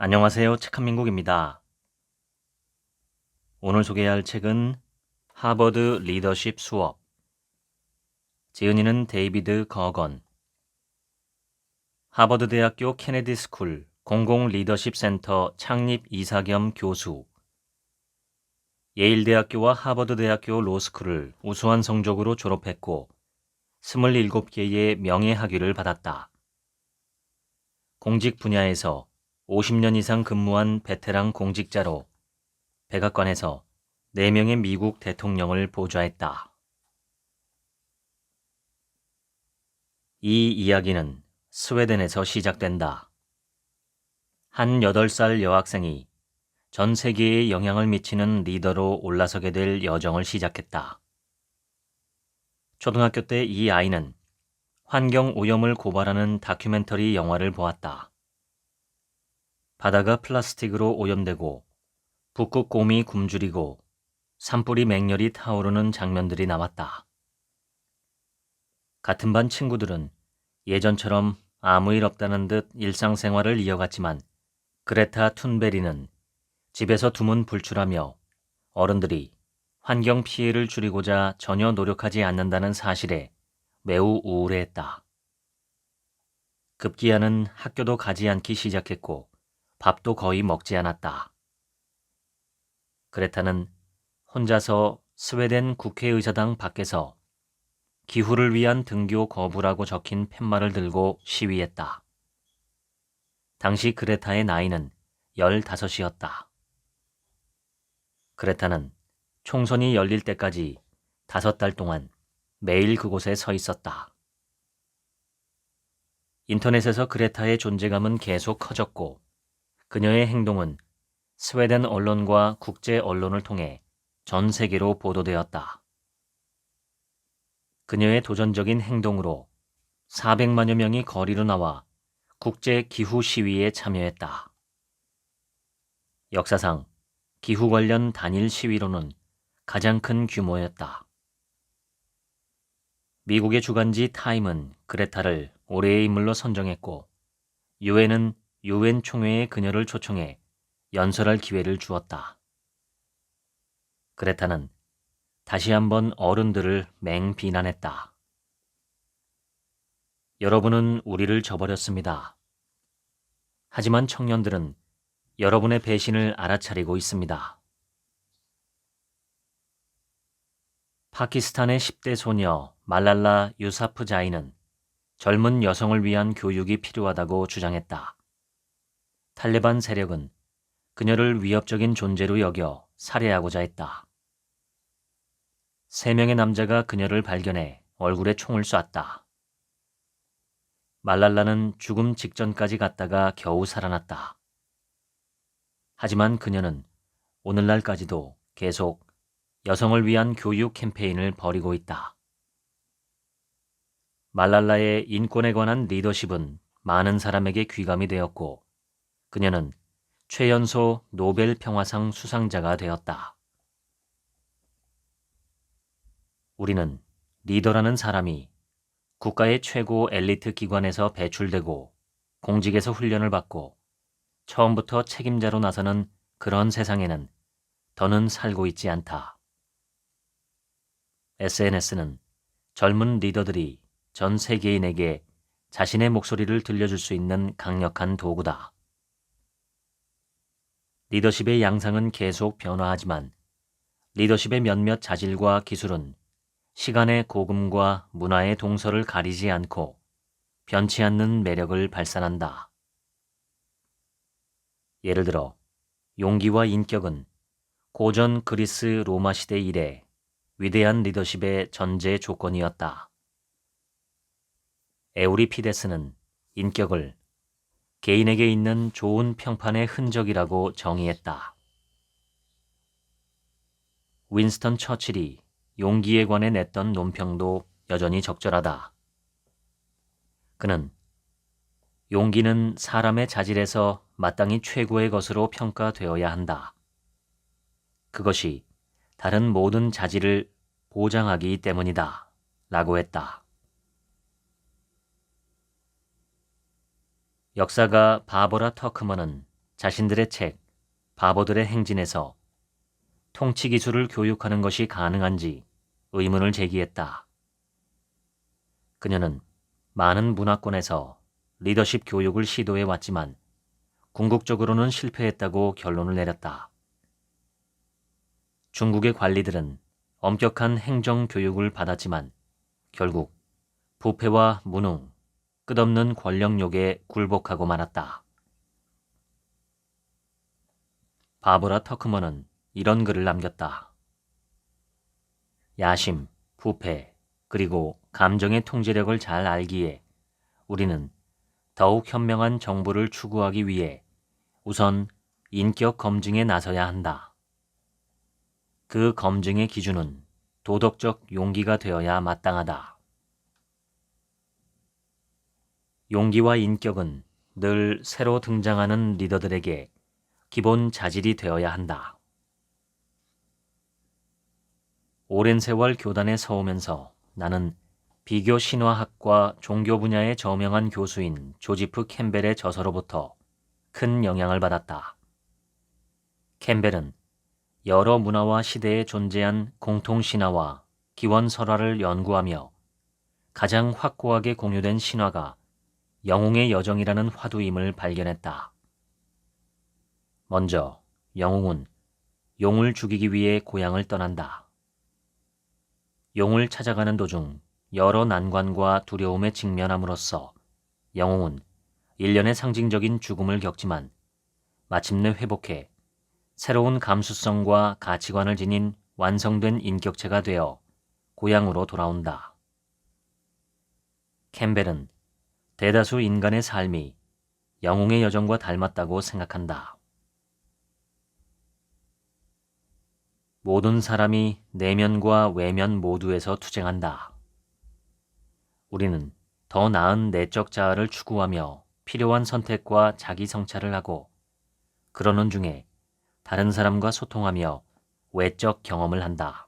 안녕하세요. 책한민국입니다. 오늘 소개할 책은 하버드 리더십 수업. 지은이는 데이비드 거건. 하버드 대학교 케네디 스쿨 공공 리더십 센터 창립 이사 겸 교수. 예일 대학교와 하버드 대학교 로스쿨을 우수한 성적으로 졸업했고 27개의 명예학위를 받았다. 공직 분야에서 50년 이상 근무한 베테랑 공직자로 백악관에서 4명의 미국 대통령을 보좌했다. 이 이야기는 스웨덴에서 시작된다. 한 8살 여학생이 전 세계에 영향을 미치는 리더로 올라서게 될 여정을 시작했다. 초등학교 때 이 아이는 환경 오염을 고발하는 다큐멘터리 영화를 보았다. 바다가 플라스틱으로 오염되고 북극 곰이 굶주리고 산불이 맹렬히 타오르는 장면들이 나왔다. 같은 반 친구들은 예전처럼 아무 일 없다는 듯 일상생활을 이어갔지만 그레타 툰베리는 집에서 두문 불출하며 어른들이 환경 피해를 줄이고자 전혀 노력하지 않는다는 사실에 매우 우울해했다. 급기야는 학교도 가지 않기 시작했고 밥도 거의 먹지 않았다. 그레타는 혼자서 스웨덴 국회의사당 밖에서 기후를 위한 등교 거부라고 적힌 팻말을 들고 시위했다. 당시 그레타의 나이는 15이었다. 그레타는 총선이 열릴 때까지 5달 동안 매일 그곳에 서 있었다. 인터넷에서 그레타의 존재감은 계속 커졌고 그녀의 행동은 스웨덴 언론과 국제 언론을 통해 전 세계로 보도되었다. 그녀의 도전적인 행동으로 400만여 명이 거리로 나와 국제 기후 시위에 참여했다. 역사상 기후 관련 단일 시위로는 가장 큰 규모였다. 미국의 주간지 타임은 그레타를 올해의 인물로 선정했고 유엔은 유엔 총회에 그녀를 초청해 연설할 기회를 주었다. 그레타는 다시 한번 어른들을 맹비난했다. 여러분은 우리를 저버렸습니다. 하지만 청년들은 여러분의 배신을 알아차리고 있습니다. 파키스탄의 10대 소녀 말랄라 유사프자이는 젊은 여성을 위한 교육이 필요하다고 주장했다. 탈레반 세력은 그녀를 위협적인 존재로 여겨 살해하고자 했다. 3명의 남자가 그녀를 발견해 얼굴에 총을 쐈다. 말랄라는 죽음 직전까지 갔다가 겨우 살아났다. 하지만 그녀는 오늘날까지도 계속 여성을 위한 교육 캠페인을 벌이고 있다. 말랄라의 인권에 관한 리더십은 많은 사람에게 귀감이 되었고 그녀는 최연소 노벨 평화상 수상자가 되었다. 우리는 리더라는 사람이 국가의 최고 엘리트 기관에서 배출되고 공직에서 훈련을 받고 처음부터 책임자로 나서는 그런 세상에는 더는 살고 있지 않다. SNS는 젊은 리더들이 전 세계인에게 자신의 목소리를 들려줄 수 있는 강력한 도구다. 리더십의 양상은 계속 변화하지만 리더십의 몇몇 자질과 기술은 시간의 고금과 문화의 동서를 가리지 않고 변치 않는 매력을 발산한다. 예를 들어 용기와 인격은 고전 그리스 로마 시대 이래 위대한 리더십의 전제 조건이었다. 에우리피데스는 인격을 개인에게 있는 좋은 평판의 흔적이라고 정의했다. 윈스턴 처칠이 용기에 관해 냈던 논평도 여전히 적절하다. 그는 용기는 사람의 자질에서 마땅히 최고의 것으로 평가되어야 한다. 그것이 다른 모든 자질을 보장하기 때문이다. 라고 했다. 역사가 바버라 터크먼은 자신들의 책, 바보들의 행진에서 통치 기술을 교육하는 것이 가능한지 의문을 제기했다. 그녀는 많은 문화권에서 리더십 교육을 시도해 왔지만 궁극적으로는 실패했다고 결론을 내렸다. 중국의 관리들은 엄격한 행정 교육을 받았지만 결국 부패와 무능, 끝없는 권력욕에 굴복하고 말았다. 바보라 터크먼은 이런 글을 남겼다. 야심, 부패, 그리고 감정의 통제력을 잘 알기에 우리는 더욱 현명한 정부를 추구하기 위해 우선 인격 검증에 나서야 한다. 그 검증의 기준은 도덕적 용기가 되어야 마땅하다. 용기와 인격은 늘 새로 등장하는 리더들에게 기본 자질이 되어야 한다. 오랜 세월 교단에 서오면서 나는 비교 신화학과 종교 분야의 저명한 교수인 조지프 캠벨의 저서로부터 큰 영향을 받았다. 캠벨은 여러 문화와 시대에 존재한 공통신화와 기원설화를 연구하며 가장 확고하게 공유된 신화가 영웅의 여정이라는 화두임을 발견했다. 먼저 영웅은 용을 죽이기 위해 고향을 떠난다. 용을 찾아가는 도중 여러 난관과 두려움에 직면함으로써 영웅은 일련의 상징적인 죽음을 겪지만 마침내 회복해 새로운 감수성과 가치관을 지닌 완성된 인격체가 되어 고향으로 돌아온다. 캠벨은 대다수 인간의 삶이 영웅의 여정과 닮았다고 생각한다. 모든 사람이 내면과 외면 모두에서 투쟁한다. 우리는 더 나은 내적 자아를 추구하며 필요한 선택과 자기 성찰을 하고 그러는 중에 다른 사람과 소통하며 외적 경험을 한다.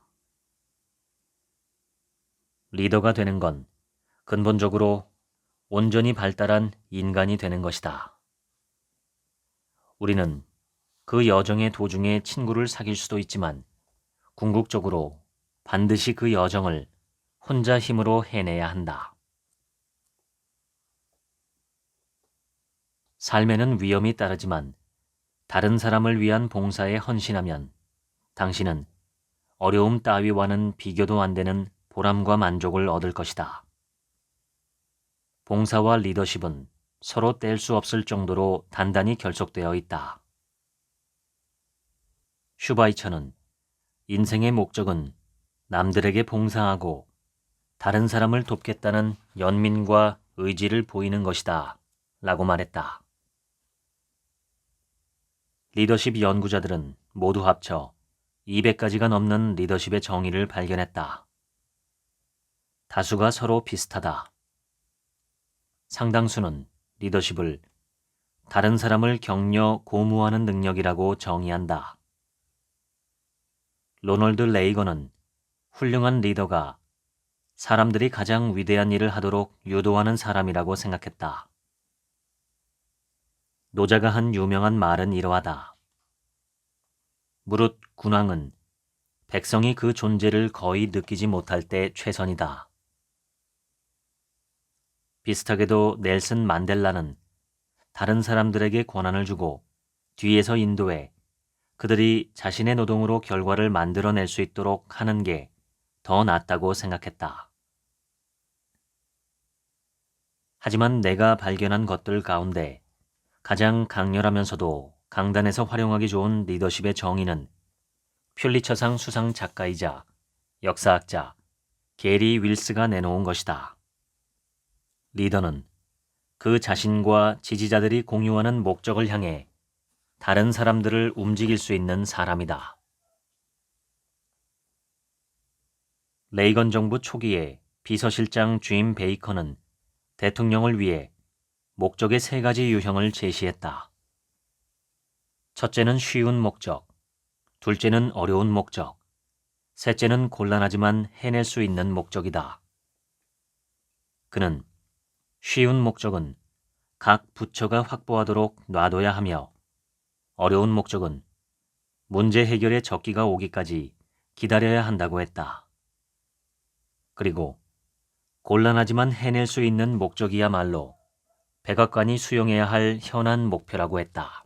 리더가 되는 건 근본적으로 온전히 발달한 인간이 되는 것이다. 우리는 그 여정의 도중에 친구를 사귈 수도 있지만 궁극적으로 반드시 그 여정을 혼자 힘으로 해내야 한다. 삶에는 위험이 따르지만 다른 사람을 위한 봉사에 헌신하면 당신은 어려움 따위와는 비교도 안 되는 보람과 만족을 얻을 것이다. 봉사와 리더십은 서로 뗄 수 없을 정도로 단단히 결속되어 있다. 슈바이처는 인생의 목적은 남들에게 봉사하고 다른 사람을 돕겠다는 연민과 의지를 보이는 것이다 라고 말했다. 리더십 연구자들은 모두 합쳐 200가지가 넘는 리더십의 정의를 발견했다. 다수가 서로 비슷하다. 상당수는 리더십을 다른 사람을 격려, 고무하는 능력이라고 정의한다. 로널드 레이건은 훌륭한 리더가 사람들이 가장 위대한 일을 하도록 유도하는 사람이라고 생각했다. 노자가 한 유명한 말은 이러하다. 무릇 군왕은 백성이 그 존재를 거의 느끼지 못할 때 최선이다. 비슷하게도 넬슨 만델라는 다른 사람들에게 권한을 주고 뒤에서 인도해 그들이 자신의 노동으로 결과를 만들어낼 수 있도록 하는 게 더 낫다고 생각했다. 하지만 내가 발견한 것들 가운데 가장 강렬하면서도 강단에서 활용하기 좋은 리더십의 정의는 퓰리처상 수상 작가이자 역사학자 게리 윌스가 내놓은 것이다. 리더는 그 자신과 지지자들이 공유하는 목적을 향해 다른 사람들을 움직일 수 있는 사람이다. 레이건 정부 초기에 비서실장 짐 베이커는 대통령을 위해 목적의 3가지 유형을 제시했다. 첫째는 쉬운 목적, 둘째는 어려운 목적, 셋째는 곤란하지만 해낼 수 있는 목적이다. 그는 쉬운 목적은 각 부처가 확보하도록 놔둬야 하며 어려운 목적은 문제 해결의 적기가 오기까지 기다려야 한다고 했다. 그리고 곤란하지만 해낼 수 있는 목적이야말로 백악관이 수용해야 할 현안 목표라고 했다.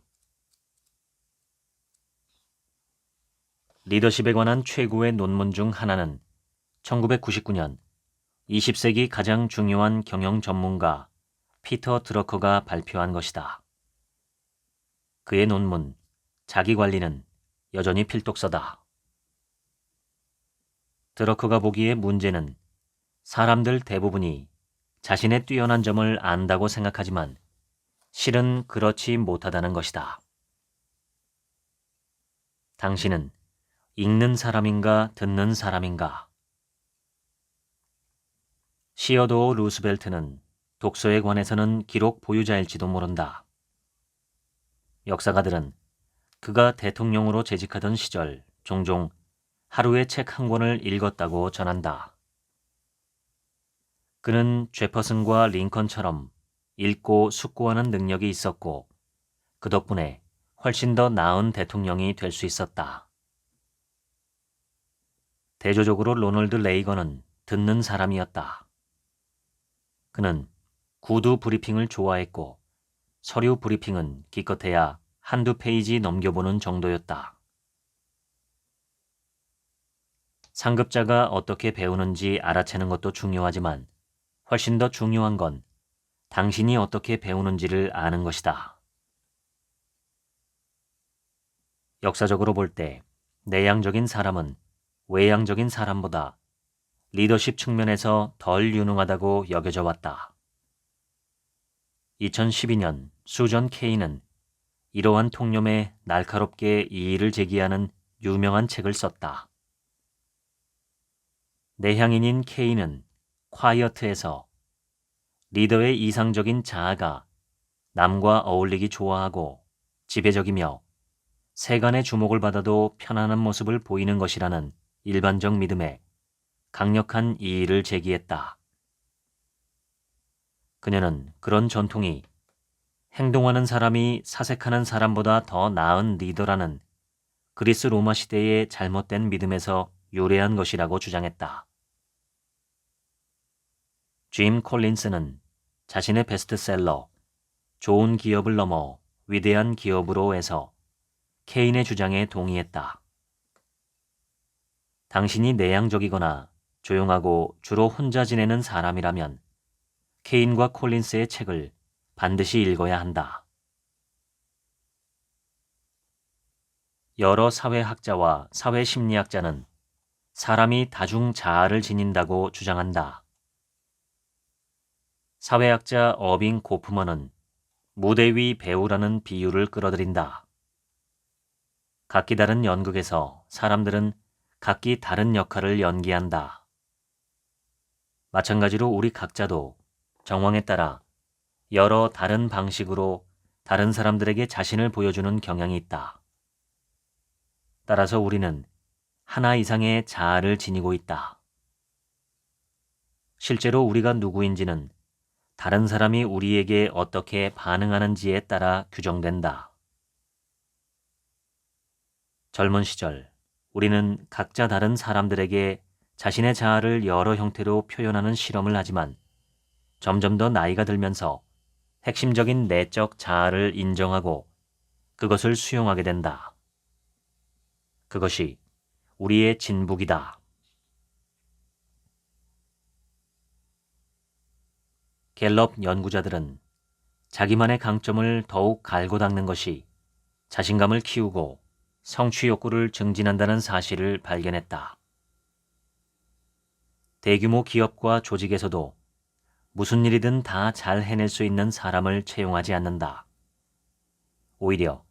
리더십에 관한 최고의 논문 중 하나는 1999년 20세기 가장 중요한 경영 전문가 피터 드러커가 발표한 것이다. 그의 논문 자기관리는 여전히 필독서다. 드러커가 보기에 문제는 사람들 대부분이 자신의 뛰어난 점을 안다고 생각하지만 실은 그렇지 못하다는 것이다. 당신은 읽는 사람인가 듣는 사람인가? 시어도어 루스벨트는 독서에 관해서는 기록 보유자일지도 모른다. 역사가들은 그가 대통령으로 재직하던 시절 종종 하루에 책 한 권을 읽었다고 전한다. 그는 제퍼슨과 링컨처럼 읽고 숙고하는 능력이 있었고 그 덕분에 훨씬 더 나은 대통령이 될 수 있었다. 대조적으로 로널드 레이건은 듣는 사람이었다. 그는 구두 브리핑을 좋아했고 서류 브리핑은 기껏해야 한두 페이지 넘겨보는 정도였다. 상급자가 어떻게 배우는지 알아채는 것도 중요하지만 훨씬 더 중요한 건 당신이 어떻게 배우는지를 아는 것이다. 역사적으로 볼 때 내향적인 사람은 외향적인 사람보다 리더십 측면에서 덜 유능하다고 여겨져 왔다. 2012년 수전 케이는 이러한 통념에 날카롭게 이의를 제기하는 유명한 책을 썼다. 내향인인 케이는 콰이어트에서 리더의 이상적인 자아가 남과 어울리기 좋아하고 지배적이며 세간의 주목을 받아도 편안한 모습을 보이는 것이라는 일반적 믿음에 강력한 이의를 제기했다. 그녀는 그런 전통이 행동하는 사람이 사색하는 사람보다 더 나은 리더라는 그리스 로마 시대의 잘못된 믿음에서 유래한 것이라고 주장했다. 짐 콜린스는 자신의 베스트셀러 좋은 기업을 넘어 위대한 기업으로에서 케인의 주장에 동의했다. 당신이 내향적이거나 조용하고 주로 혼자 지내는 사람이라면 케인과 콜린스의 책을 반드시 읽어야 한다. 여러 사회학자와 사회심리학자는 사람이 다중 자아를 지닌다고 주장한다. 사회학자 어빙 고프먼은 무대 위 배우라는 비유를 끌어들인다. 각기 다른 연극에서 사람들은 각기 다른 역할을 연기한다. 마찬가지로 우리 각자도 정황에 따라 여러 다른 방식으로 다른 사람들에게 자신을 보여주는 경향이 있다. 따라서 우리는 하나 이상의 자아를 지니고 있다. 실제로 우리가 누구인지는 다른 사람이 우리에게 어떻게 반응하는지에 따라 규정된다. 젊은 시절 우리는 각자 다른 사람들에게 자신의 자아를 여러 형태로 표현하는 실험을 하지만 점점 더 나이가 들면서 핵심적인 내적 자아를 인정하고 그것을 수용하게 된다. 그것이 우리의 진북이다. 갤럽 연구자들은 자기만의 강점을 더욱 갈고 닦는 것이 자신감을 키우고 성취 욕구를 증진한다는 사실을 발견했다. 대규모 기업과 조직에서도 무슨 일이든 다 잘 해낼 수 있는 사람을 채용하지 않는다. 오히려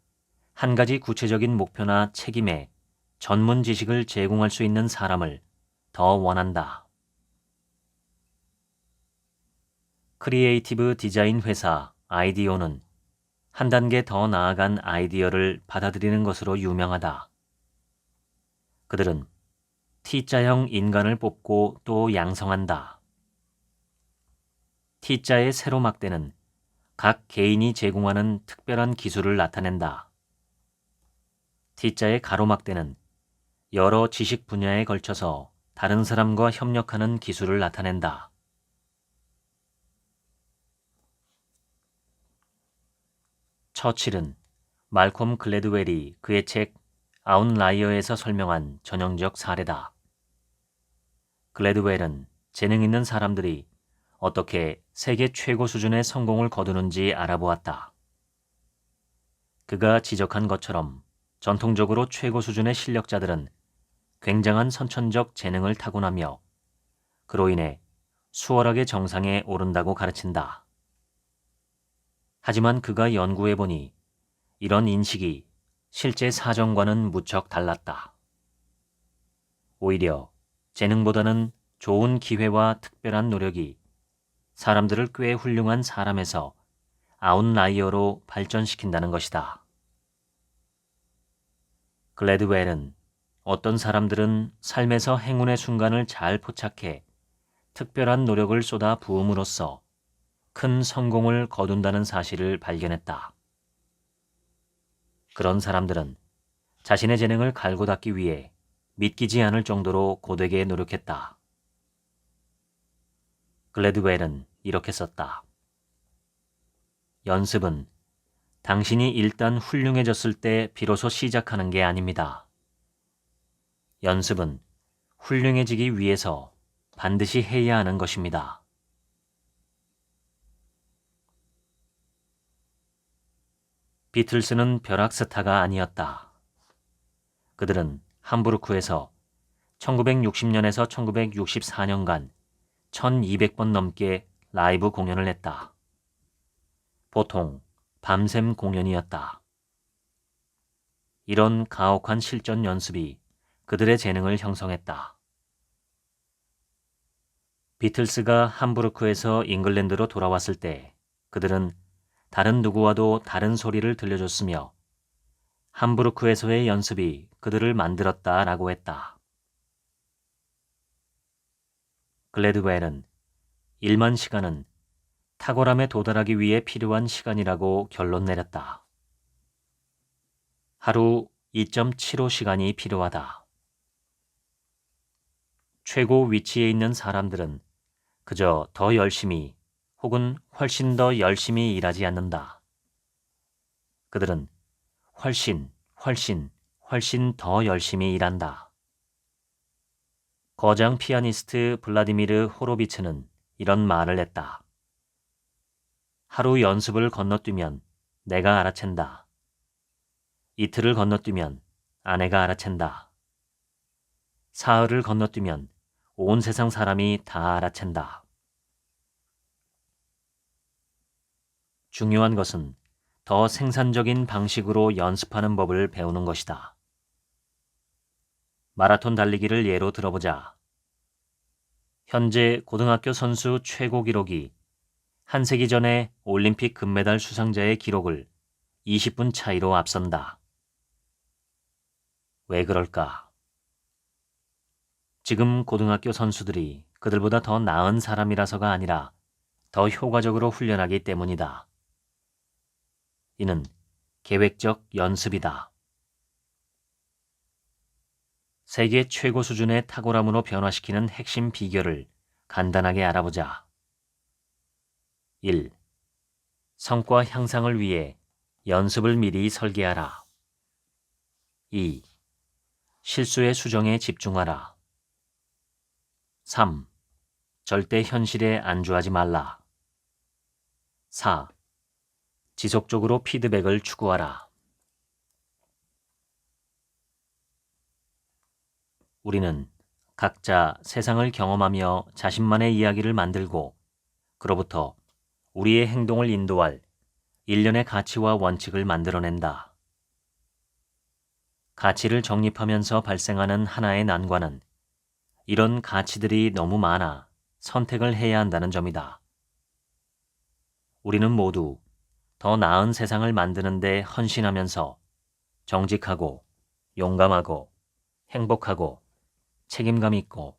한 가지 구체적인 목표나 책임에 전문 지식을 제공할 수 있는 사람을 더 원한다. 크리에이티브 디자인 회사 아이디오는 한 단계 더 나아간 아이디어를 받아들이는 것으로 유명하다. 그들은 T자형 인간을 뽑고 또 양성한다. T자의 세로 막대는 각 개인이 제공하는 특별한 기술을 나타낸다. T자의 가로막대는 여러 지식 분야에 걸쳐서 다른 사람과 협력하는 기술을 나타낸다. 처칠은 말콤 글래드웰이 그의 책 아웃라이어에서 설명한 전형적 사례다. 글래드웰은 재능 있는 사람들이 어떻게 세계 최고 수준의 성공을 거두는지 알아보았다. 그가 지적한 것처럼 전통적으로 최고 수준의 실력자들은 굉장한 선천적 재능을 타고나며 그로 인해 수월하게 정상에 오른다고 가르친다. 하지만 그가 연구해보니 이런 인식이 실제 사정과는 무척 달랐다. 오히려 재능보다는 좋은 기회와 특별한 노력이 사람들을 꽤 훌륭한 사람에서 아웃라이어로 발전시킨다는 것이다. 글래드웰은 어떤 사람들은 삶에서 행운의 순간을 잘 포착해 특별한 노력을 쏟아 부음으로써 큰 성공을 거둔다는 사실을 발견했다. 그런 사람들은 자신의 재능을 갈고 닦기 위해 믿기지 않을 정도로 고되게 노력했다. 글래드웰은 이렇게 썼다. 연습은 당신이 일단 훌륭해졌을 때 비로소 시작하는 게 아닙니다. 연습은 훌륭해지기 위해서 반드시 해야 하는 것입니다. 비틀스는 벼락 스타가 아니었다. 그들은 함부르크에서 1960년에서 1964년간 1200번 넘게 라이브 공연을 했다. 보통 밤샘 공연이었다. 이런 가혹한 실전 연습이 그들의 재능을 형성했다. 비틀스가 함부르크에서 잉글랜드로 돌아왔을 때 그들은 다른 누구와도 다른 소리를 들려줬으며 함부르크에서의 연습이 그들을 만들었다라고 했다. 글래드웰은 일만 시간은 탁월함에 도달하기 위해 필요한 시간이라고 결론 내렸다. 하루 2.75시간이 필요하다. 최고 위치에 있는 사람들은 그저 더 열심히 혹은 훨씬 더 열심히 일하지 않는다. 그들은 훨씬 더 열심히 일한다. 거장 피아니스트 블라디미르 호로비츠는 이런 말을 했다. 하루 연습을 건너뛰면 내가 알아챈다. 이틀을 건너뛰면 아내가 알아챈다. 사흘을 건너뛰면 온 세상 사람이 다 알아챈다. 중요한 것은 더 생산적인 방식으로 연습하는 법을 배우는 것이다. 마라톤 달리기를 예로 들어보자. 현재 고등학교 선수 최고 기록이 한 세기 전에 올림픽 금메달 수상자의 기록을 20분 차이로 앞선다. 왜 그럴까? 지금 고등학교 선수들이 그들보다 더 나은 사람이라서가 아니라 더 효과적으로 훈련하기 때문이다. 이는 계획적 연습이다. 세계 최고 수준의 탁월함으로 변화시키는 핵심 비결을 간단하게 알아보자. 1. 성과 향상을 위해 연습을 미리 설계하라. 2. 실수의 수정에 집중하라. 3. 절대 현실에 안주하지 말라. 4. 지속적으로 피드백을 추구하라. 우리는 각자 세상을 경험하며 자신만의 이야기를 만들고 그로부터 우리의 행동을 인도할 일련의 가치와 원칙을 만들어낸다. 가치를 정립하면서 발생하는 하나의 난관은 이런 가치들이 너무 많아 선택을 해야 한다는 점이다. 우리는 모두 더 나은 세상을 만드는 데 헌신하면서 정직하고 용감하고 행복하고 책임감 있고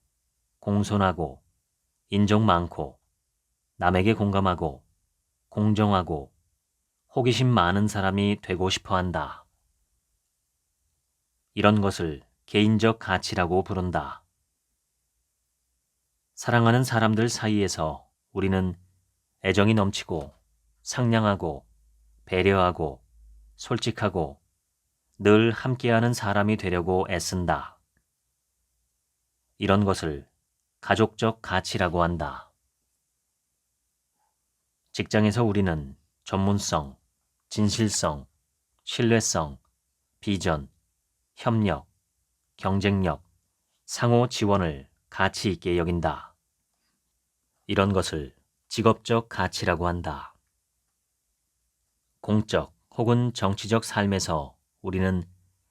공손하고 인정 많고 남에게 공감하고 공정하고 호기심 많은 사람이 되고 싶어 한다. 이런 것을 개인적 가치라고 부른다. 사랑하는 사람들 사이에서 우리는 애정이 넘치고 상냥하고 배려하고 솔직하고 늘 함께하는 사람이 되려고 애쓴다. 이런 것을 가족적 가치라고 한다. 직장에서 우리는 전문성, 진실성, 신뢰성, 비전, 협력, 경쟁력, 상호 지원을 가치 있게 여긴다. 이런 것을 직업적 가치라고 한다. 공적 혹은 정치적 삶에서 우리는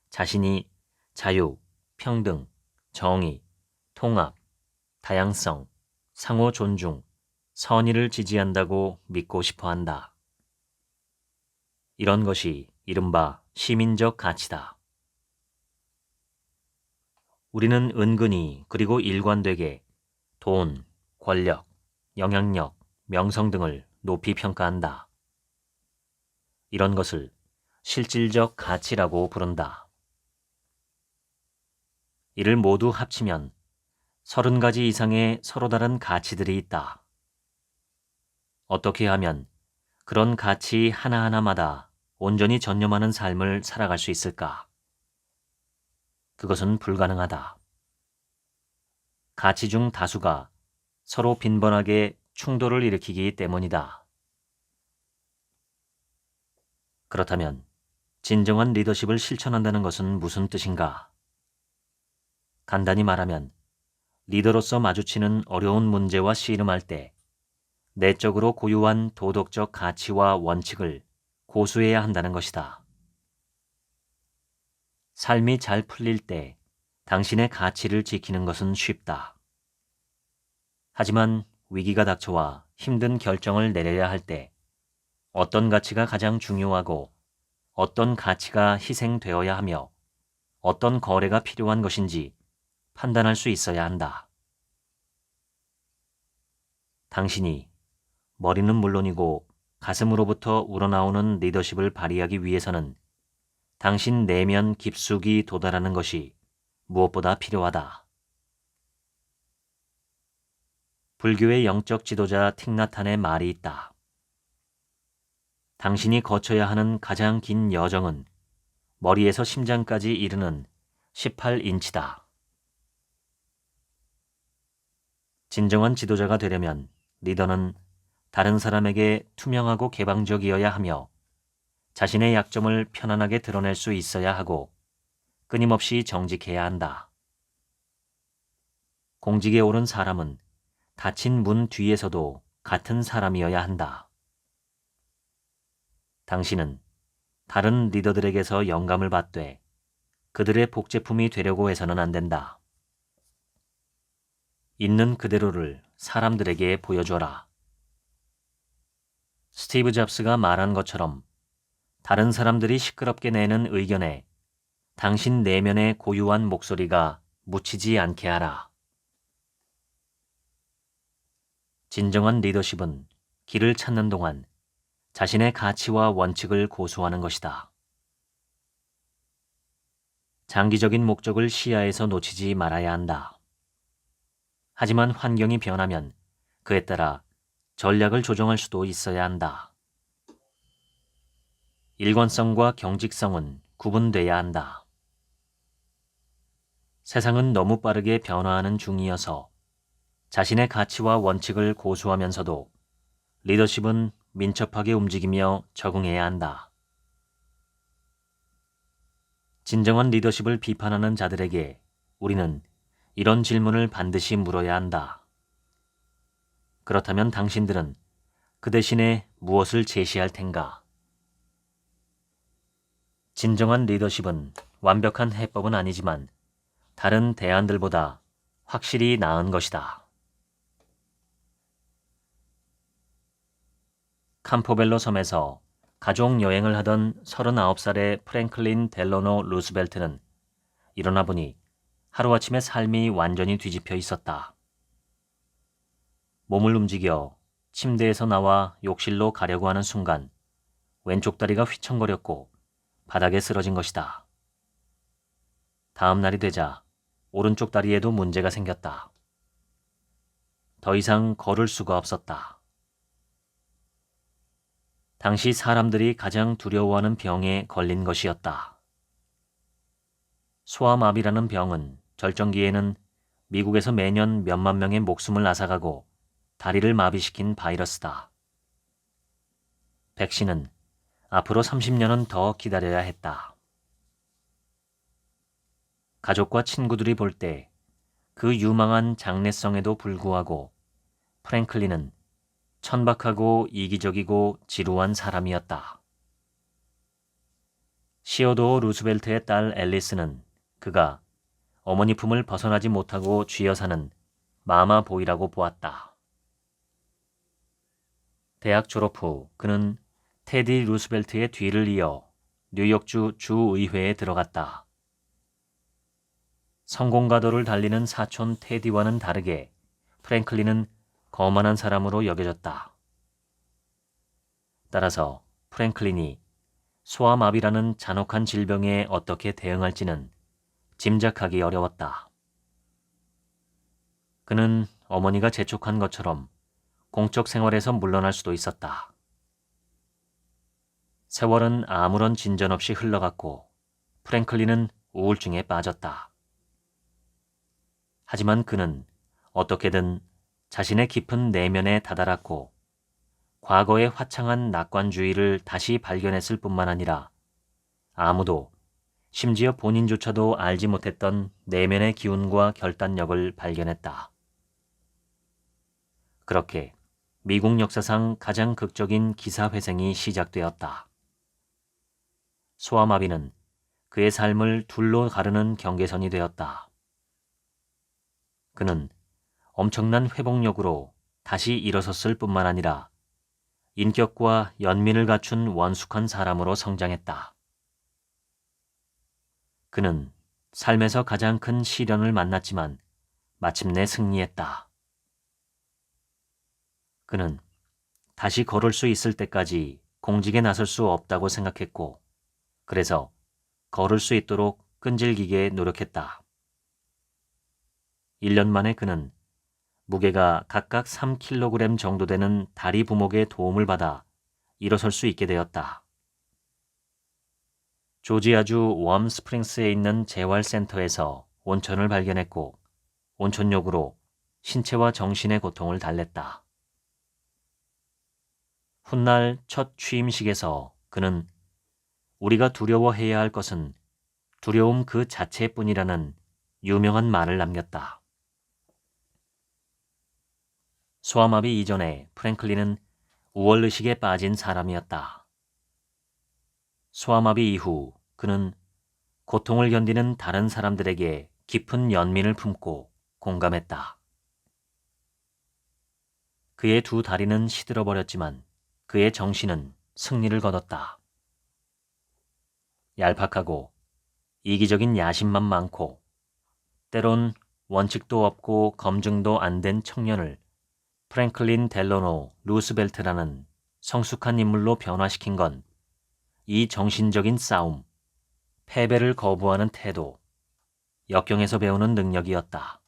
자신이 자유, 평등, 정의, 통합, 다양성, 상호 존중, 선의를 지지한다고 믿고 싶어 한다. 이런 것이 이른바 시민적 가치다. 우리는 은근히 그리고 일관되게 돈, 권력, 영향력, 명성 등을 높이 평가한다. 이런 것을 실질적 가치라고 부른다. 이를 모두 합치면 30가지 이상의 서로 다른 가치들이 있다. 어떻게 하면 그런 가치 하나하나마다 온전히 전념하는 삶을 살아갈 수 있을까? 그것은 불가능하다. 가치 중 다수가 서로 빈번하게 충돌을 일으키기 때문이다. 그렇다면 진정한 리더십을 실천한다는 것은 무슨 뜻인가? 간단히 말하면 리더로서 마주치는 어려운 문제와 씨름할 때 내적으로 고유한 도덕적 가치와 원칙을 고수해야 한다는 것이다. 삶이 잘 풀릴 때 당신의 가치를 지키는 것은 쉽다. 하지만 위기가 닥쳐와 힘든 결정을 내려야 할 때 어떤 가치가 가장 중요하고 어떤 가치가 희생되어야 하며 어떤 거래가 필요한 것인지 판단할 수 있어야 한다. 당신이 머리는 물론이고 가슴으로부터 우러나오는 리더십을 발휘하기 위해서는 당신 내면 깊숙이 도달하는 것이 무엇보다 필요하다. 불교의 영적 지도자 틱나탄의 말이 있다. 당신이 거쳐야 하는 가장 긴 여정은 머리에서 심장까지 이르는 18인치다. 진정한 지도자가 되려면 리더는 다른 사람에게 투명하고 개방적이어야 하며 자신의 약점을 편안하게 드러낼 수 있어야 하고 끊임없이 정직해야 한다. 공직에 오른 사람은 닫힌 문 뒤에서도 같은 사람이어야 한다. 당신은 다른 리더들에게서 영감을 받되 그들의 복제품이 되려고 해서는 안 된다. 있는 그대로를 사람들에게 보여줘라. 스티브 잡스가 말한 것처럼 다른 사람들이 시끄럽게 내는 의견에 당신 내면의 고유한 목소리가 묻히지 않게 하라. 진정한 리더십은 길을 찾는 동안 자신의 가치와 원칙을 고수하는 것이다. 장기적인 목적을 시야에서 놓치지 말아야 한다. 하지만 환경이 변하면 그에 따라 전략을 조정할 수도 있어야 한다. 일관성과 경직성은 구분돼야 한다. 세상은 너무 빠르게 변화하는 중이어서 자신의 가치와 원칙을 고수하면서도 리더십은 민첩하게 움직이며 적응해야 한다. 진정한 리더십을 비판하는 자들에게 우리는 이런 질문을 반드시 물어야 한다. 그렇다면 당신들은 그 대신에 무엇을 제시할 텐가? 진정한 리더십은 완벽한 해법은 아니지만 다른 대안들보다 확실히 나은 것이다. 캄포벨로 섬에서 가족 여행을 하던 39살의 프랭클린 델러노 루스벨트는 일어나 보니 하루아침에 삶이 완전히 뒤집혀 있었다. 몸을 움직여 침대에서 나와 욕실로 가려고 하는 순간 왼쪽 다리가 휘청거렸고 바닥에 쓰러진 것이다. 다음 날이 되자 오른쪽 다리에도 문제가 생겼다. 더 이상 걸을 수가 없었다. 당시 사람들이 가장 두려워하는 병에 걸린 것이었다. 소아마비라는 병은 절정기에는 미국에서 매년 몇만 명의 목숨을 앗아가고 다리를 마비시킨 바이러스다. 백신은 앞으로 30년은 더 기다려야 했다. 가족과 친구들이 볼 때 그 유망한 장래성에도 불구하고 프랭클린은 천박하고 이기적이고 지루한 사람이었다. 시어도어 루스벨트의 딸 앨리스는 그가 어머니 품을 벗어나지 못하고 쥐어 사는 마마 보이라고 보았다. 대학 졸업 후 그는 테디 루스벨트의 뒤를 이어 뉴욕주 주의회에 들어갔다. 성공가도를 달리는 사촌 테디와는 다르게 프랭클린은 거만한 사람으로 여겨졌다. 따라서 프랭클린이 소아마비라는 잔혹한 질병에 어떻게 대응할지는 짐작하기 어려웠다. 그는 어머니가 재촉한 것처럼 공적 생활에서 물러날 수도 있었다. 세월은 아무런 진전 없이 흘러갔고 프랭클린은 우울증에 빠졌다. 하지만 그는 어떻게든 자신의 깊은 내면에 다다랐고 과거의 화창한 낙관주의를 다시 발견했을 뿐만 아니라 아무도 심지어 본인조차도 알지 못했던 내면의 기운과 결단력을 발견했다. 그렇게 미국 역사상 가장 극적인 기사회생이 시작되었다. 소아마비는 그의 삶을 둘로 가르는 경계선이 되었다. 그는 엄청난 회복력으로 다시 일어섰을 뿐만 아니라 인격과 연민을 갖춘 원숙한 사람으로 성장했다. 그는 삶에서 가장 큰 시련을 만났지만 마침내 승리했다. 그는 다시 걸을 수 있을 때까지 공직에 나설 수 없다고 생각했고 그래서 걸을 수 있도록 끈질기게 노력했다. 1년 만에 그는 무게가 각각 3kg 정도 되는 다리 부목의 도움을 받아 일어설 수 있게 되었다. 조지아주 웜스프링스에 있는 재활센터에서 온천을 발견했고 온천욕으로 신체와 정신의 고통을 달랬다. 훗날 첫 취임식에서 그는 우리가 두려워해야 할 것은 두려움 그 자체뿐이라는 유명한 말을 남겼다. 소아마비 이전에 프랭클린은 우월의식에 빠진 사람이었다. 소아마비 이후 그는 고통을 견디는 다른 사람들에게 깊은 연민을 품고 공감했다. 그의 두 다리는 시들어버렸지만 그의 정신은 승리를 거뒀다. 얄팍하고 이기적인 야심만 많고 때론 원칙도 없고 검증도 안 된 청년을 프랭클린 델러노 루스벨트라는 성숙한 인물로 변화시킨 건 이 정신적인 싸움, 패배를 거부하는 태도, 역경에서 배우는 능력이었다.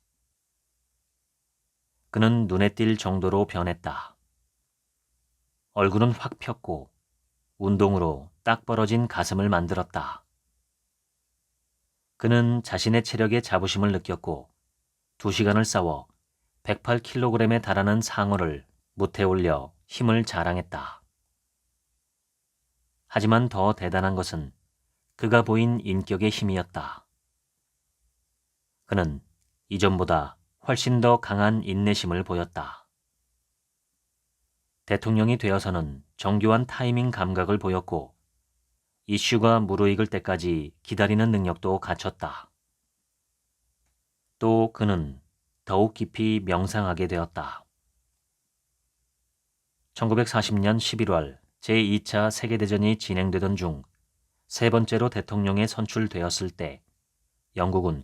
그는 눈에 띌 정도로 변했다. 얼굴은 확 폈고 운동으로 딱 벌어진 가슴을 만들었다. 그는 자신의 체력에 자부심을 느꼈고 2시간을 싸워 108kg에 달하는 상어를 무태 올려 힘을 자랑했다. 하지만 더 대단한 것은 그가 보인 인격의 힘이었다. 그는 이전보다 훨씬 더 강한 인내심을 보였다. 대통령이 되어서는 정교한 타이밍 감각을 보였고 이슈가 무르익을 때까지 기다리는 능력도 갖췄다. 또 그는 더욱 깊이 명상하게 되었다. 1940년 11월 제2차 세계대전이 진행되던 중 세 번째로 대통령에 선출되었을 때 영국은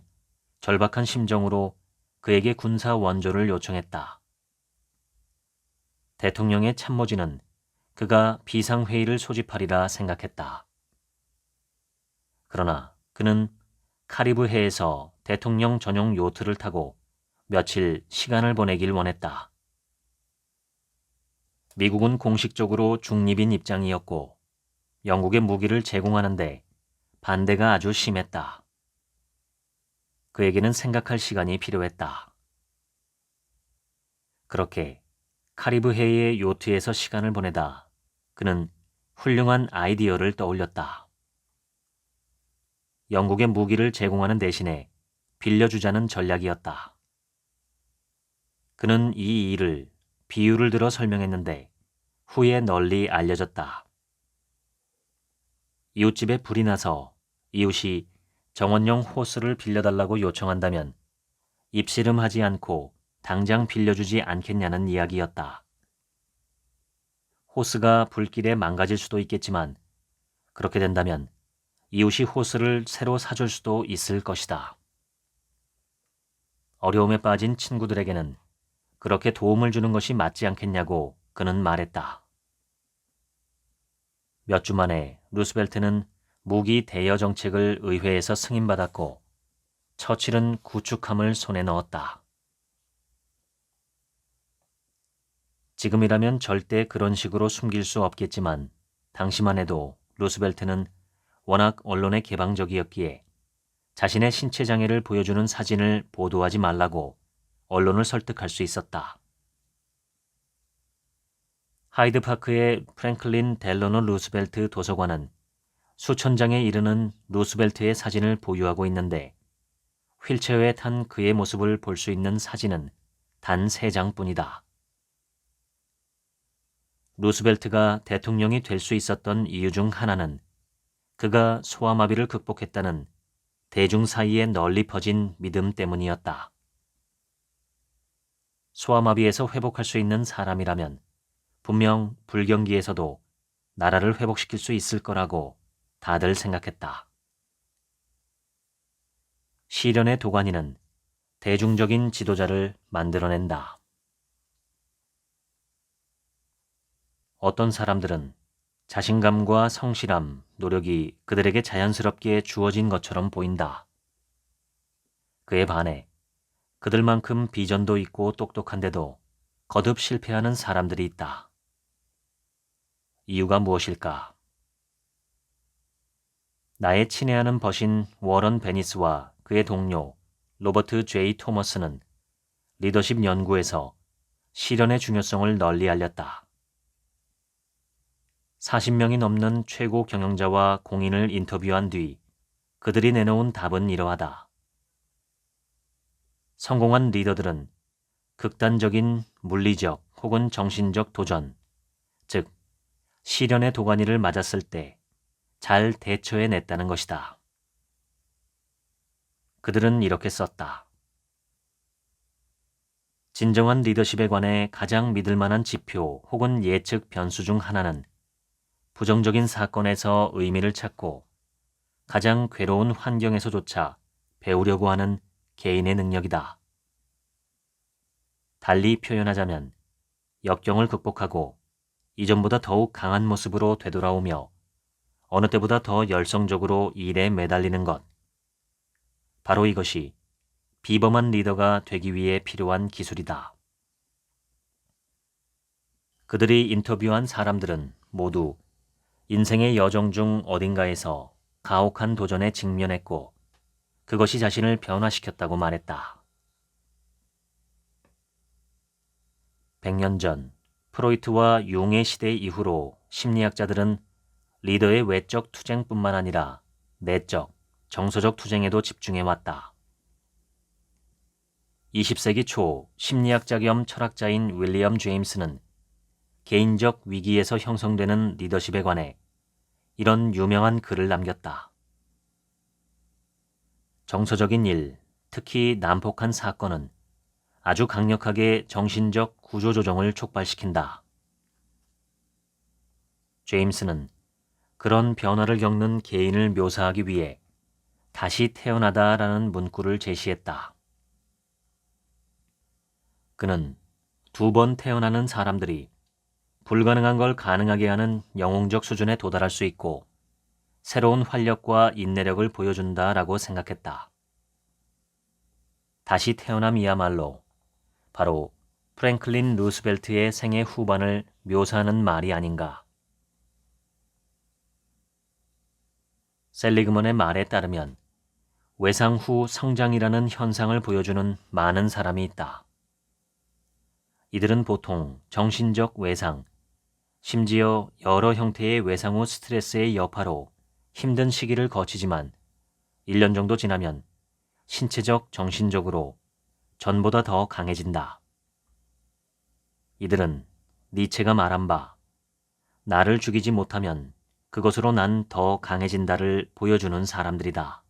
절박한 심정으로 그에게 군사 원조를 요청했다. 대통령의 참모진은 그가 비상회의를 소집하리라 생각했다. 그러나 그는 카리브해에서 대통령 전용 요트를 타고 며칠 시간을 보내길 원했다. 미국은 공식적으로 중립인 입장이었고 영국의 무기를 제공하는데 반대가 아주 심했다. 그에게는 생각할 시간이 필요했다. 그렇게 카리브해의 요트에서 시간을 보내다 그는 훌륭한 아이디어를 떠올렸다. 영국의 무기를 제공하는 대신에 빌려주자는 전략이었다. 그는 이 일을 비유를 들어 설명했는데 후에 널리 알려졌다. 이웃집에 불이 나서 이웃이 정원용 호스를 빌려달라고 요청한다면 입씨름하지 않고 당장 빌려주지 않겠냐는 이야기였다. 호스가 불길에 망가질 수도 있겠지만 그렇게 된다면 이웃이 호스를 새로 사줄 수도 있을 것이다. 어려움에 빠진 친구들에게는 그렇게 도움을 주는 것이 맞지 않겠냐고 그는 말했다. 몇 주 만에 루스벨트는 무기 대여 정책을 의회에서 승인받았고 처칠은 구축함을 손에 넣었다. 지금이라면 절대 그런 식으로 숨길 수 없겠지만 당시만 해도 루스벨트는 워낙 언론에 개방적이었기에 자신의 신체 장애를 보여주는 사진을 보도하지 말라고 언론을 설득할 수 있었다. 하이드파크의 프랭클린 델러노 루스벨트 도서관은 수천 장에 이르는 루스벨트의 사진을 보유하고 있는데 휠체어에 탄 그의 모습을 볼 수 있는 사진은 단 3장뿐이다. 루스벨트가 대통령이 될 수 있었던 이유 중 하나는 그가 소아마비를 극복했다는 대중 사이에 널리 퍼진 믿음 때문이었다. 소아마비에서 회복할 수 있는 사람이라면 분명 불경기에서도 나라를 회복시킬 수 있을 거라고 다들 생각했다. 시련의 도가니는 대중적인 지도자를 만들어낸다. 어떤 사람들은 자신감과 성실함, 노력이 그들에게 자연스럽게 주어진 것처럼 보인다. 그에 반해 그들만큼 비전도 있고 똑똑한데도 거듭 실패하는 사람들이 있다. 이유가 무엇일까? 나의 친애하는 벗인 워런 베니스와 그의 동료 로버트 J. 토머스는 리더십 연구에서 실현의 중요성을 널리 알렸다. 40명이 넘는 최고 경영자와 공인을 인터뷰한 뒤 그들이 내놓은 답은 이러하다. 성공한 리더들은 극단적인 물리적 혹은 정신적 도전, 즉 시련의 도가니를 맞았을 때 잘 대처해냈다는 것이다. 그들은 이렇게 썼다. 진정한 리더십에 관해 가장 믿을 만한 지표 혹은 예측 변수 중 하나는 부정적인 사건에서 의미를 찾고 가장 괴로운 환경에서조차 배우려고 하는 개인의 능력이다. 달리 표현하자면 역경을 극복하고 이전보다 더욱 강한 모습으로 되돌아오며 어느 때보다 더 열성적으로 일에 매달리는 것. 바로 이것이 비범한 리더가 되기 위해 필요한 기술이다. 그들이 인터뷰한 사람들은 모두 인생의 여정 중 어딘가에서 가혹한 도전에 직면했고 그것이 자신을 변화시켰다고 말했다. 100년 전 프로이트와 융의 시대 이후로 심리학자들은 리더의 외적 투쟁뿐만 아니라 내적, 정서적 투쟁에도 집중해왔다. 20세기 초 심리학자 겸 철학자인 윌리엄 제임스는 개인적 위기에서 형성되는 리더십에 관해 이런 유명한 글을 남겼다. 정서적인 일, 특히 난폭한 사건은 아주 강력하게 정신적 구조조정을 촉발시킨다. 제임스는 그런 변화를 겪는 개인을 묘사하기 위해 다시 태어나다라는 문구를 제시했다. 그는 2번 태어나는 사람들이 불가능한 걸 가능하게 하는 영웅적 수준에 도달할 수 있고 새로운 활력과 인내력을 보여준다라고 생각했다. 다시 태어남이야말로 바로 프랭클린 루스벨트의 생애 후반을 묘사하는 말이 아닌가. 셀리그먼의 말에 따르면 외상 후 성장이라는 현상을 보여주는 많은 사람이 있다. 이들은 보통 정신적 외상, 심지어 여러 형태의 외상 후 스트레스의 여파로 힘든 시기를 거치지만 1년 정도 지나면 신체적, 정신적으로 전보다 더 강해진다. 이들은 니체가 말한 바 나를 죽이지 못하면 그것으로 난 더 강해진다를 보여주는 사람들이다.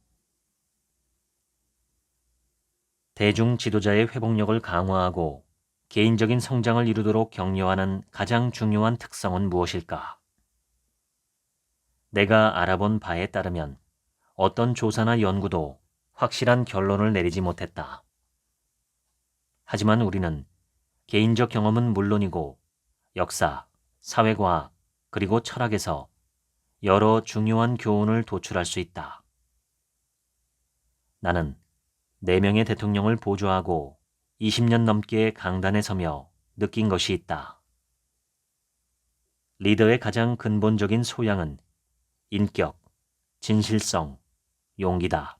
대중 지도자의 회복력을 강화하고 개인적인 성장을 이루도록 격려하는 가장 중요한 특성은 무엇일까? 내가 알아본 바에 따르면 어떤 조사나 연구도 확실한 결론을 내리지 못했다. 하지만 우리는 개인적 경험은 물론이고 역사, 사회과학, 그리고 철학에서 여러 중요한 교훈을 도출할 수 있다. 나는 4명의 대통령을 보좌하고 20년 넘게 강단에 서며 느낀 것이 있다. 리더의 가장 근본적인 소양은 인격, 진실성, 용기다.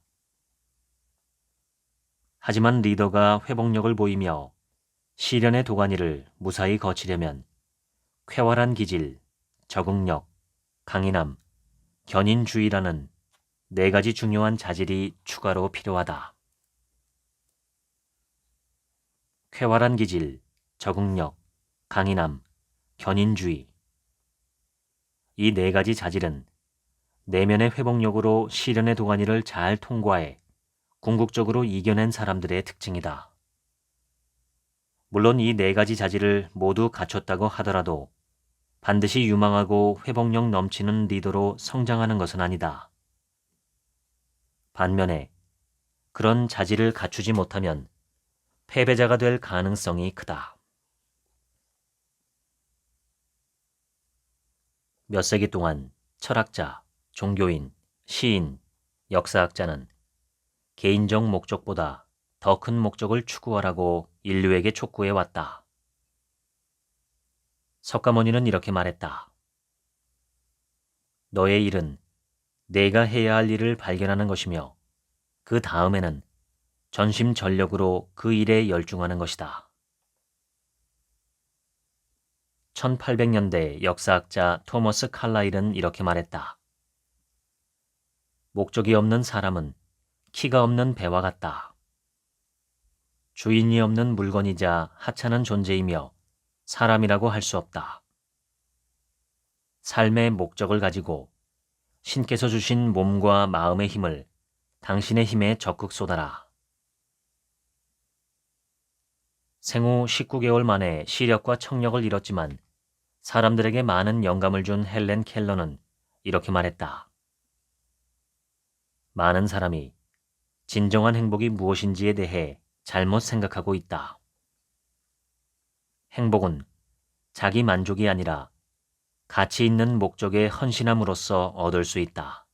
하지만 리더가 회복력을 보이며 시련의 도가니를 무사히 거치려면 쾌활한 기질, 적응력, 강인함, 견인주의라는 4가지 중요한 자질이 추가로 필요하다. 쾌활한 기질, 적응력, 강인함, 견인주의. 이 4가지 자질은 내면의 회복력으로 시련의 도가니를 잘 통과해 궁극적으로 이겨낸 사람들의 특징이다. 물론 이 4가지 자질을 모두 갖췄다고 하더라도 반드시 유망하고 회복력 넘치는 리더로 성장하는 것은 아니다. 반면에 그런 자질을 갖추지 못하면 패배자가 될 가능성이 크다. 몇 세기 동안 철학자, 종교인, 시인, 역사학자는 개인적 목적보다 더 큰 목적을 추구하라고 인류에게 촉구해 왔다. 석가모니는 이렇게 말했다. 너의 일은 내가 해야 할 일을 발견하는 것이며 그 다음에는 전심전력으로 그 일에 열중하는 것이다. 1800년대 역사학자 토머스 칼라일은 이렇게 말했다. 목적이 없는 사람은 키가 없는 배와 같다. 주인이 없는 물건이자 하찮은 존재이며 사람이라고 할 수 없다. 삶의 목적을 가지고 신께서 주신 몸과 마음의 힘을 당신의 힘에 적극 쏟아라. 생후 19개월 만에 시력과 청력을 잃었지만 사람들에게 많은 영감을 준 헬렌 켈러는 이렇게 말했다. 많은 사람이 진정한 행복이 무엇인지에 대해 잘못 생각하고 있다. 행복은 자기 만족이 아니라 가치 있는 목적에 헌신함으로써 얻을 수 있다.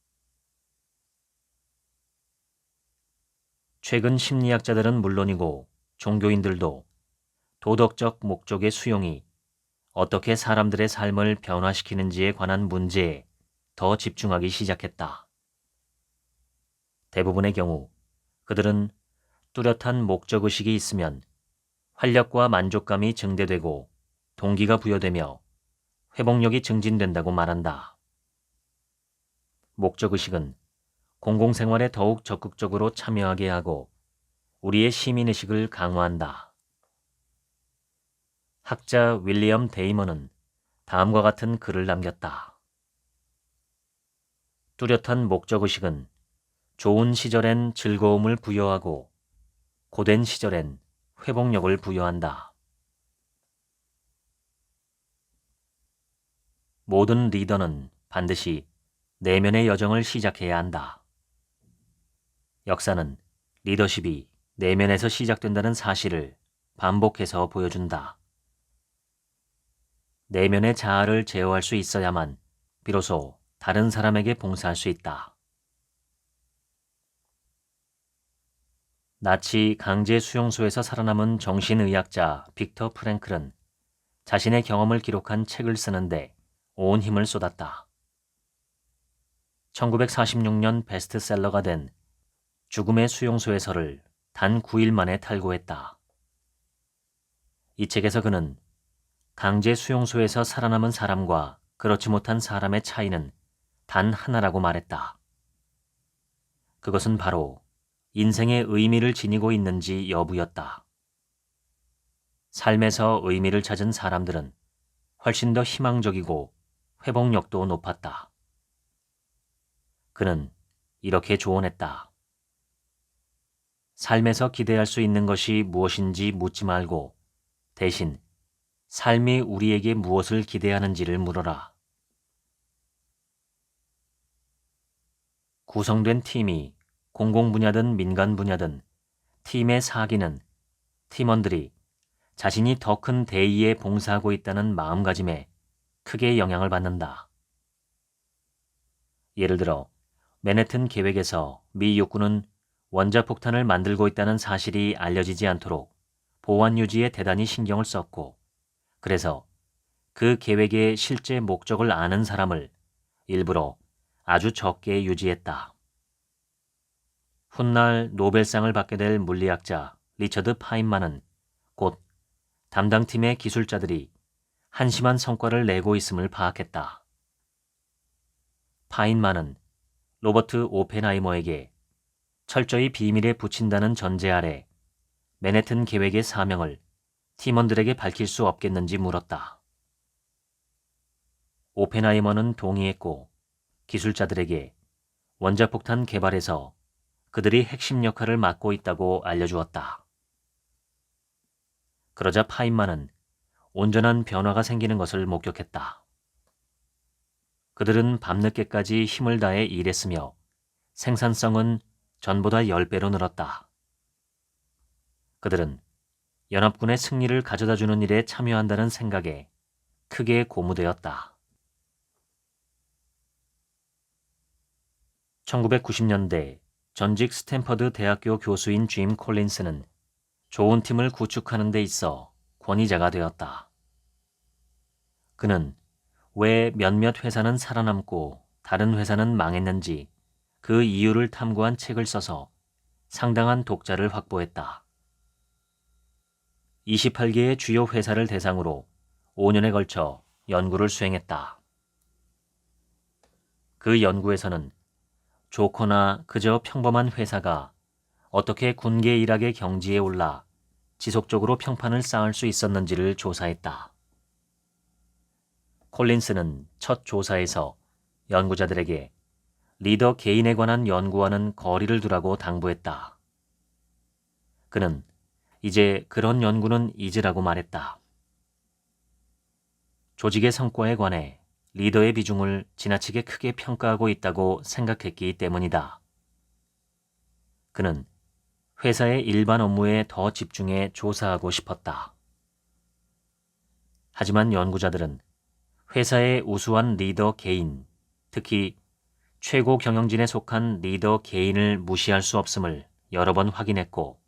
최근 심리학자들은 물론이고 종교인들도 도덕적 목적의 수용이 어떻게 사람들의 삶을 변화시키는지에 관한 문제에 더 집중하기 시작했다. 대부분의 경우 그들은 뚜렷한 목적의식이 있으면 활력과 만족감이 증대되고 동기가 부여되며 회복력이 증진된다고 말한다. 목적의식은 공공생활에 더욱 적극적으로 참여하게 하고 우리의 시민의식을 강화한다. 학자 윌리엄 데이먼은 다음과 같은 글을 남겼다. 뚜렷한 목적의식은 좋은 시절엔 즐거움을 부여하고 고된 시절엔 회복력을 부여한다. 모든 리더는 반드시 내면의 여정을 시작해야 한다. 역사는 리더십이 내면에서 시작된다는 사실을 반복해서 보여준다. 내면의 자아를 제어할 수 있어야만 비로소 다른 사람에게 봉사할 수 있다. 나치 강제 수용소에서 살아남은 정신의학자 빅터 프랭클은 자신의 경험을 기록한 책을 쓰는데 온 힘을 쏟았다. 1946년 베스트셀러가 된 죽음의 수용소에서를 단 9일 만에 탈고했다. 이 책에서 그는 강제 수용소에서 살아남은 사람과 그렇지 못한 사람의 차이는 단 하나라고 말했다. 그것은 바로 인생의 의미를 지니고 있는지 여부였다. 삶에서 의미를 찾은 사람들은 훨씬 더 희망적이고 회복력도 높았다. 그는 이렇게 조언했다. 삶에서 기대할 수 있는 것이 무엇인지 묻지 말고 대신 삶이 우리에게 무엇을 기대하는지를 물어라. 구성된 팀이 공공 분야든 민간 분야든 팀의 사기는 팀원들이 자신이 더 큰 대의에 봉사하고 있다는 마음가짐에 크게 영향을 받는다. 예를 들어 맨해튼 계획에서 미 육군은 원자폭탄을 만들고 있다는 사실이 알려지지 않도록 보안 유지에 대단히 신경을 썼고, 그래서 그 계획의 실제 목적을 아는 사람을 일부러 아주 적게 유지했다. 훗날 노벨상을 받게 될 물리학자 리처드 파인만은 곧 담당팀의 기술자들이 한심한 성과를 내고 있음을 파악했다. 파인만은 로버트 오펜하이머에게 철저히 비밀에 붙인다는 전제 아래 맨해튼 계획의 사명을 팀원들에게 밝힐 수 없겠는지 물었다. 오펜하이머는 동의했고 기술자들에게 원자폭탄 개발에서 그들이 핵심 역할을 맡고 있다고 알려주었다. 그러자 파인만은 온전한 변화가 생기는 것을 목격했다. 그들은 밤늦게까지 힘을 다해 일했으며 생산성은 전보다 10배로 늘었다. 그들은 연합군의 승리를 가져다주는 일에 참여한다는 생각에 크게 고무되었다. 1990년대 전직 스탠퍼드 대학교 교수인 짐 콜린스는 좋은 팀을 구축하는 데 있어 권위자가 되었다. 그는 왜 몇몇 회사는 살아남고 다른 회사는 망했는지 그 이유를 탐구한 책을 써서 상당한 독자를 확보했다. 28개의 주요 회사를 대상으로 5년에 걸쳐 연구를 수행했다. 그 연구에서는 좋거나 그저 평범한 회사가 어떻게 군계 일학의 경지에 올라 지속적으로 평판을 쌓을 수 있었는지를 조사했다. 콜린스는 첫 조사에서 연구자들에게 리더 개인에 관한 연구와는 거리를 두라고 당부했다. 그는 이제 그런 연구는 잊으라고 말했다. 조직의 성과에 관해 리더의 비중을 지나치게 크게 평가하고 있다고 생각했기 때문이다. 그는 회사의 일반 업무에 더 집중해 조사하고 싶었다. 하지만 연구자들은 회사의 우수한 리더 개인, 특히 최고 경영진에 속한 리더 개인을 무시할 수 없음을 여러 번 확인했고,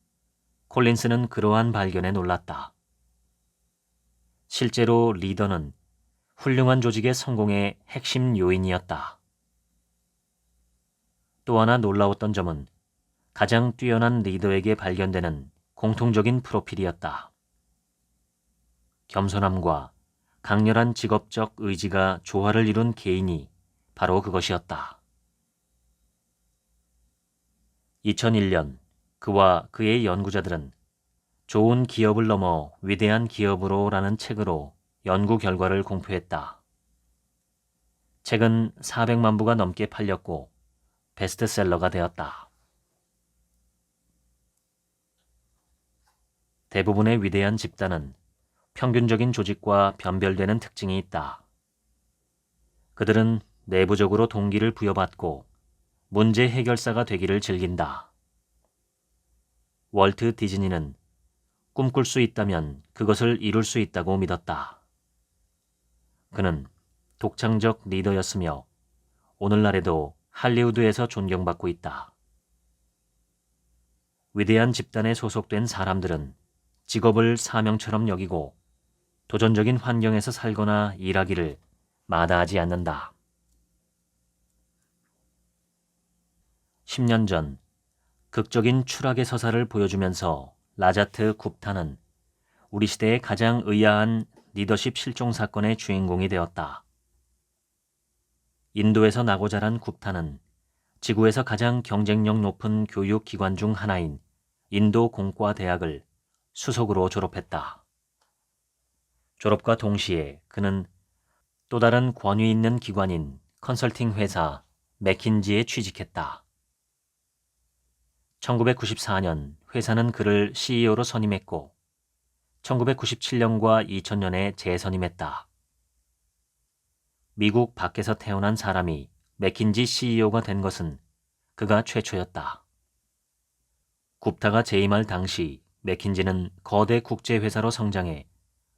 콜린스는 그러한 발견에 놀랐다. 실제로 리더는 훌륭한 조직의 성공의 핵심 요인이었다. 또 하나 놀라웠던 점은 가장 뛰어난 리더에게 발견되는 공통적인 프로필이었다. 겸손함과 강렬한 직업적 의지가 조화를 이룬 개인이 바로 그것이었다. 2001년 그와 그의 연구자들은 좋은 기업을 넘어 위대한 기업으로라는 책으로 연구 결과를 공표했다. 책은 400만 부가 넘게 팔렸고 베스트셀러가 되었다. 대부분의 위대한 집단은 평균적인 조직과 변별되는 특징이 있다. 그들은 내부적으로 동기를 부여받고 문제 해결사가 되기를 즐긴다. 월트 디즈니는 꿈꿀 수 있다면 그것을 이룰 수 있다고 믿었다. 그는 독창적 리더였으며 오늘날에도 할리우드에서 존경받고 있다. 위대한 집단에 소속된 사람들은 직업을 사명처럼 여기고 도전적인 환경에서 살거나 일하기를 마다하지 않는다. 10년 전 극적인 추락의 서사를 보여주면서 라자트 굽타는 우리 시대의 가장 의아한 리더십 실종 사건의 주인공이 되었다. 인도에서 나고 자란 굽타는 지구에서 가장 경쟁력 높은 교육기관 중 하나인 인도 공과대학을 수석으로 졸업했다. 졸업과 동시에 그는 또 다른 권위 있는 기관인 컨설팅 회사 맥킨지에 취직했다. 1994년 회사는 그를 CEO로 선임했고 1997년과 2000년에 재선임했다. 미국 밖에서 태어난 사람이 맥킨지 CEO가 된 것은 그가 최초였다. 굽타가 재임할 당시 맥킨지는 거대 국제회사로 성장해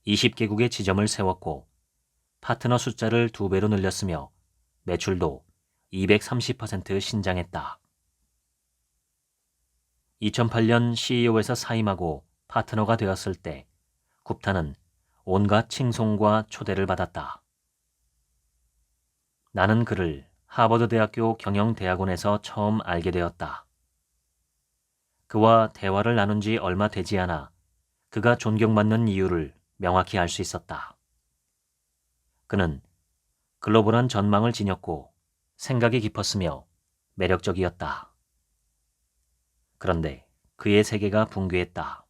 20개국의 지점을 세웠고 파트너 숫자를 2배로 늘렸으며 매출도 230% 신장했다. 2008년 CEO에서 사임하고 파트너가 되었을 때 굽타는 온갖 칭송과 초대를 받았다. 나는 그를 하버드 대학교 경영대학원에서 처음 알게 되었다. 그와 대화를 나눈 지 얼마 되지 않아 그가 존경받는 이유를 명확히 알 수 있었다. 그는 글로벌한 전망을 지녔고 생각이 깊었으며 매력적이었다. 그런데 그의 세계가 붕괴했다.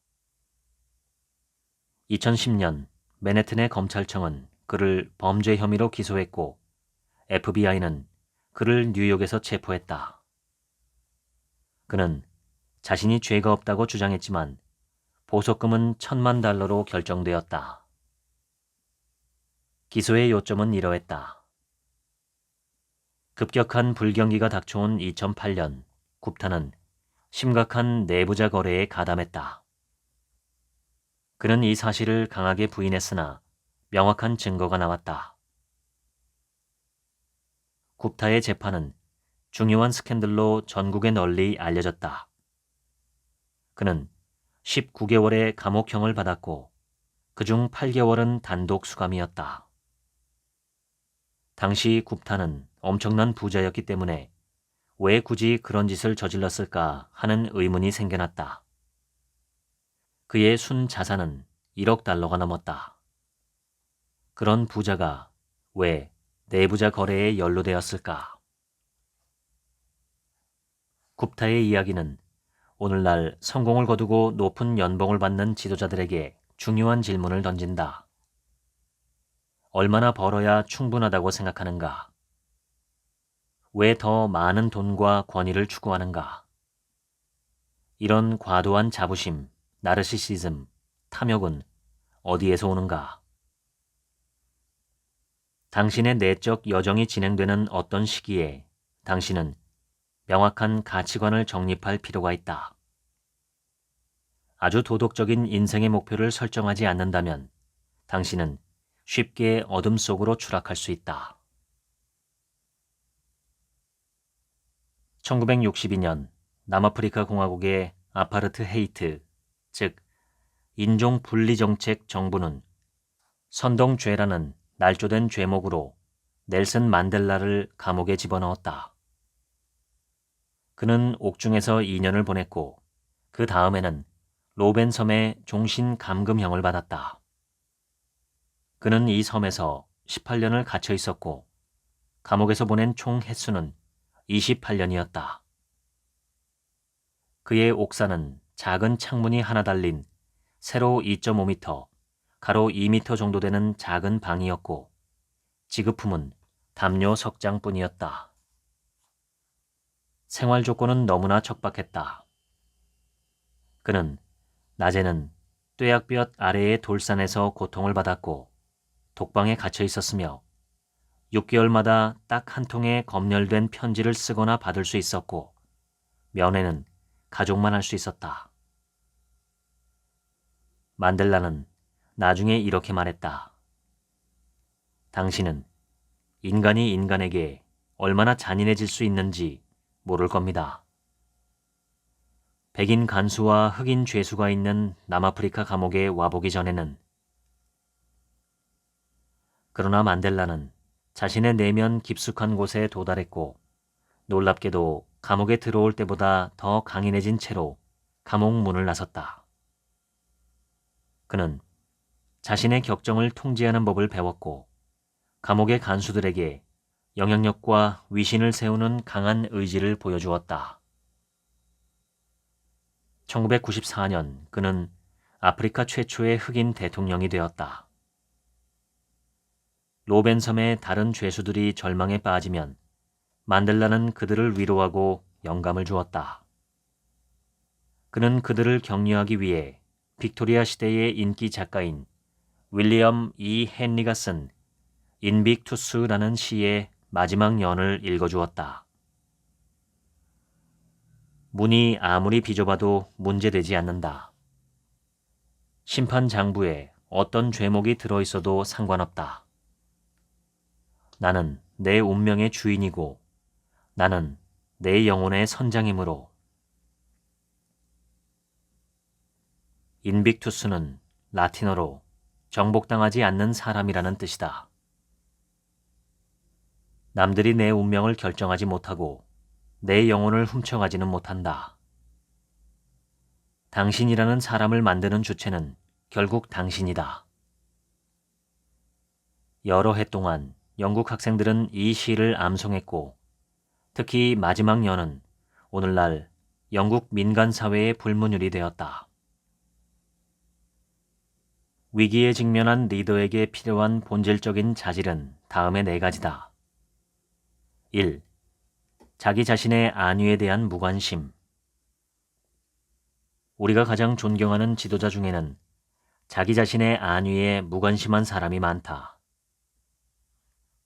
2010년 맨해튼의 검찰청은 그를 범죄 혐의로 기소했고 FBI는 그를 뉴욕에서 체포했다. 그는 자신이 죄가 없다고 주장했지만 보석금은 $10,000,000로 결정되었다. 기소의 요점은 이러했다. 급격한 불경기가 닥쳐온 2008년 굽타는 심각한 내부자 거래에 가담했다. 그는 이 사실을 강하게 부인했으나 명확한 증거가 나왔다. 굽타의 재판은 중요한 스캔들로 전국에 널리 알려졌다. 그는 19개월의 감옥형을 받았고 그중 8개월은 단독 수감이었다. 당시 굽타는 엄청난 부자였기 때문에 왜 굳이 그런 짓을 저질렀을까 하는 의문이 생겨났다. 그의 순 자산은 $1억 넘었다. 그런 부자가 왜 내부자 거래에 연루되었을까? 굽타의 이야기는 오늘날 성공을 거두고 높은 연봉을 받는 지도자들에게 중요한 질문을 던진다. 얼마나 벌어야 충분하다고 생각하는가? 왜 더 많은 돈과 권위를 추구하는가? 이런 과도한 자부심, 나르시시즘, 탐욕은 어디에서 오는가? 당신의 내적 여정이 진행되는 어떤 시기에 당신은 명확한 가치관을 정립할 필요가 있다. 아주 도덕적인 인생의 목표를 설정하지 않는다면 당신은 쉽게 어둠 속으로 추락할 수 있다. 1962년 남아프리카 공화국의 아파르트 헤이트, 즉 인종 분리 정책 정부는 선동죄라는 날조된 죄목으로 넬슨 만델라를 감옥에 집어넣었다. 그는 옥중에서 2년을 보냈고 그 다음에는 로벤 섬의 종신 감금형을 받았다. 그는 이 섬에서 18년을 갇혀 있었고 감옥에서 보낸 총 횟수는 28년이었다. 그의 옥사는 작은 창문이 하나 달린 세로 2.5m, 가로 2m 정도 되는 작은 방이었고 지급품은 담요 석장뿐이었다. 생활 조건은 너무나 척박했다. 그는 낮에는 뙤약볕 아래의 돌산에서 고통을 받았고 독방에 갇혀 있었으며 6개월마다 딱 한 통의 검열된 편지를 쓰거나 받을 수 있었고 면회는 가족만 할 수 있었다. 만델라는 나중에 이렇게 말했다. 당신은 인간이 인간에게 얼마나 잔인해질 수 있는지 모를 겁니다. 백인 간수와 흑인 죄수가 있는 남아프리카 감옥에 와보기 전에는. 그러나 만델라는 자신의 내면 깊숙한 곳에 도달했고 놀랍게도 감옥에 들어올 때보다 더 강인해진 채로 감옥 문을 나섰다. 그는 자신의 격정을 통제하는 법을 배웠고 감옥의 간수들에게 영향력과 위신을 세우는 강한 의지를 보여주었다. 1994년 그는 아프리카 최초의 흑인 대통령이 되었다. 로벤섬의 다른 죄수들이 절망에 빠지면 만델라는 그들을 위로하고 영감을 주었다. 그는 그들을 격려하기 위해 빅토리아 시대의 인기 작가인 윌리엄 E. 헨리가 쓴 인빅투스라는 시의 마지막 연을 읽어주었다. 문이 아무리 비좁아도 문제되지 않는다. 심판장부에 어떤 죄목이 들어있어도 상관없다. 나는 내 운명의 주인이고 나는 내 영혼의 선장이므로. 인빅투스는 라틴어로 정복당하지 않는 사람이라는 뜻이다. 남들이 내 운명을 결정하지 못하고 내 영혼을 훔쳐가지는 못한다. 당신이라는 사람을 만드는 주체는 결국 당신이다. 여러 해 동안 영국 학생들은 이 시를 암송했고 특히 마지막 연은 오늘날 영국 민간사회의 불문율이 되었다. 위기에 직면한 리더에게 필요한 본질적인 자질은 다음의 4가지다. 1. 자기 자신의 안위에 대한 무관심. 우리가 가장 존경하는 지도자 중에는 자기 자신의 안위에 무관심한 사람이 많다.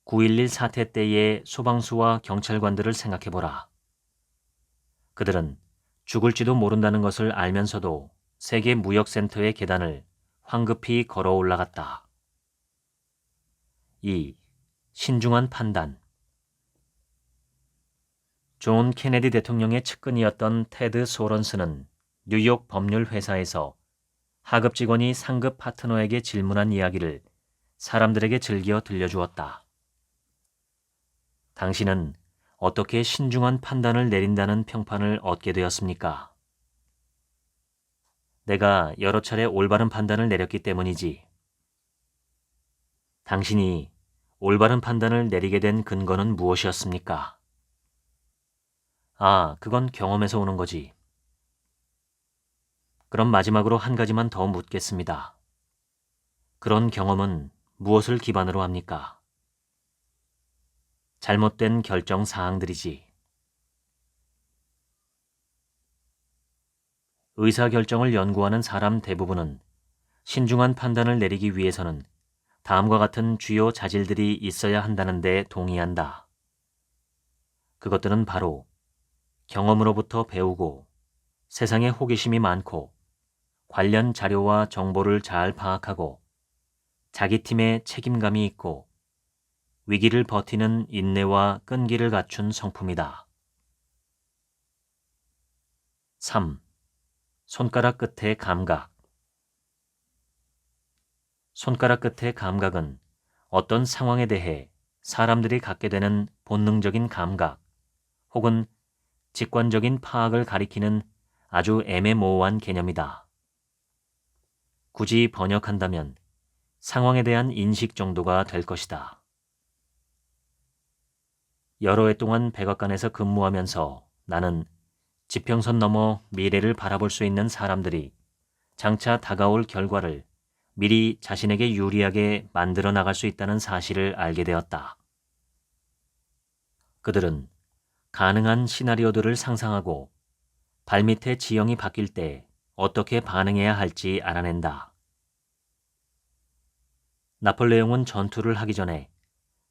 9.11 사태 때의 소방수와 경찰관들을 생각해보라. 그들은 죽을지도 모른다는 것을 알면서도 세계 무역센터의 계단을 황급히 걸어 올라갔다. 2. 신중한 판단. 존 케네디 대통령의 측근이었던 테드 소런스는 뉴욕 법률 회사에서 하급 직원이 상급 파트너에게 질문한 이야기를 사람들에게 즐겨 들려주었다. 당신은 어떻게 신중한 판단을 내린다는 평판을 얻게 되었습니까? 내가 여러 차례 올바른 판단을 내렸기 때문이지. 당신이 올바른 판단을 내리게 된 근거는 무엇이었습니까? 아, 그건 경험에서 오는 거지. 그럼 마지막으로 한 가지만 더 묻겠습니다. 그런 경험은 무엇을 기반으로 합니까? 잘못된 결정 사항들이지. 의사결정을 연구하는 사람 대부분은 신중한 판단을 내리기 위해서는 다음과 같은 주요 자질들이 있어야 한다는 데 동의한다. 그것들은 바로 경험으로부터 배우고 세상에 호기심이 많고 관련 자료와 정보를 잘 파악하고 자기 팀에 책임감이 있고 위기를 버티는 인내와 끈기를 갖춘 성품이다. 3. 손가락 끝의 감각. 손가락 끝의 감각은 어떤 상황에 대해 사람들이 갖게 되는 본능적인 감각 혹은 직관적인 파악을 가리키는 아주 애매모호한 개념이다. 굳이 번역한다면 상황에 대한 인식 정도가 될 것이다. 여러 해 동안 백악관에서 근무하면서 나는 지평선 너머 미래를 바라볼 수 있는 사람들이 장차 다가올 결과를 미리 자신에게 유리하게 만들어 나갈 수 있다는 사실을 알게 되었다. 그들은 가능한 시나리오들을 상상하고 발밑의 지형이 바뀔 때 어떻게 반응해야 할지 알아낸다. 나폴레옹은 전투를 하기 전에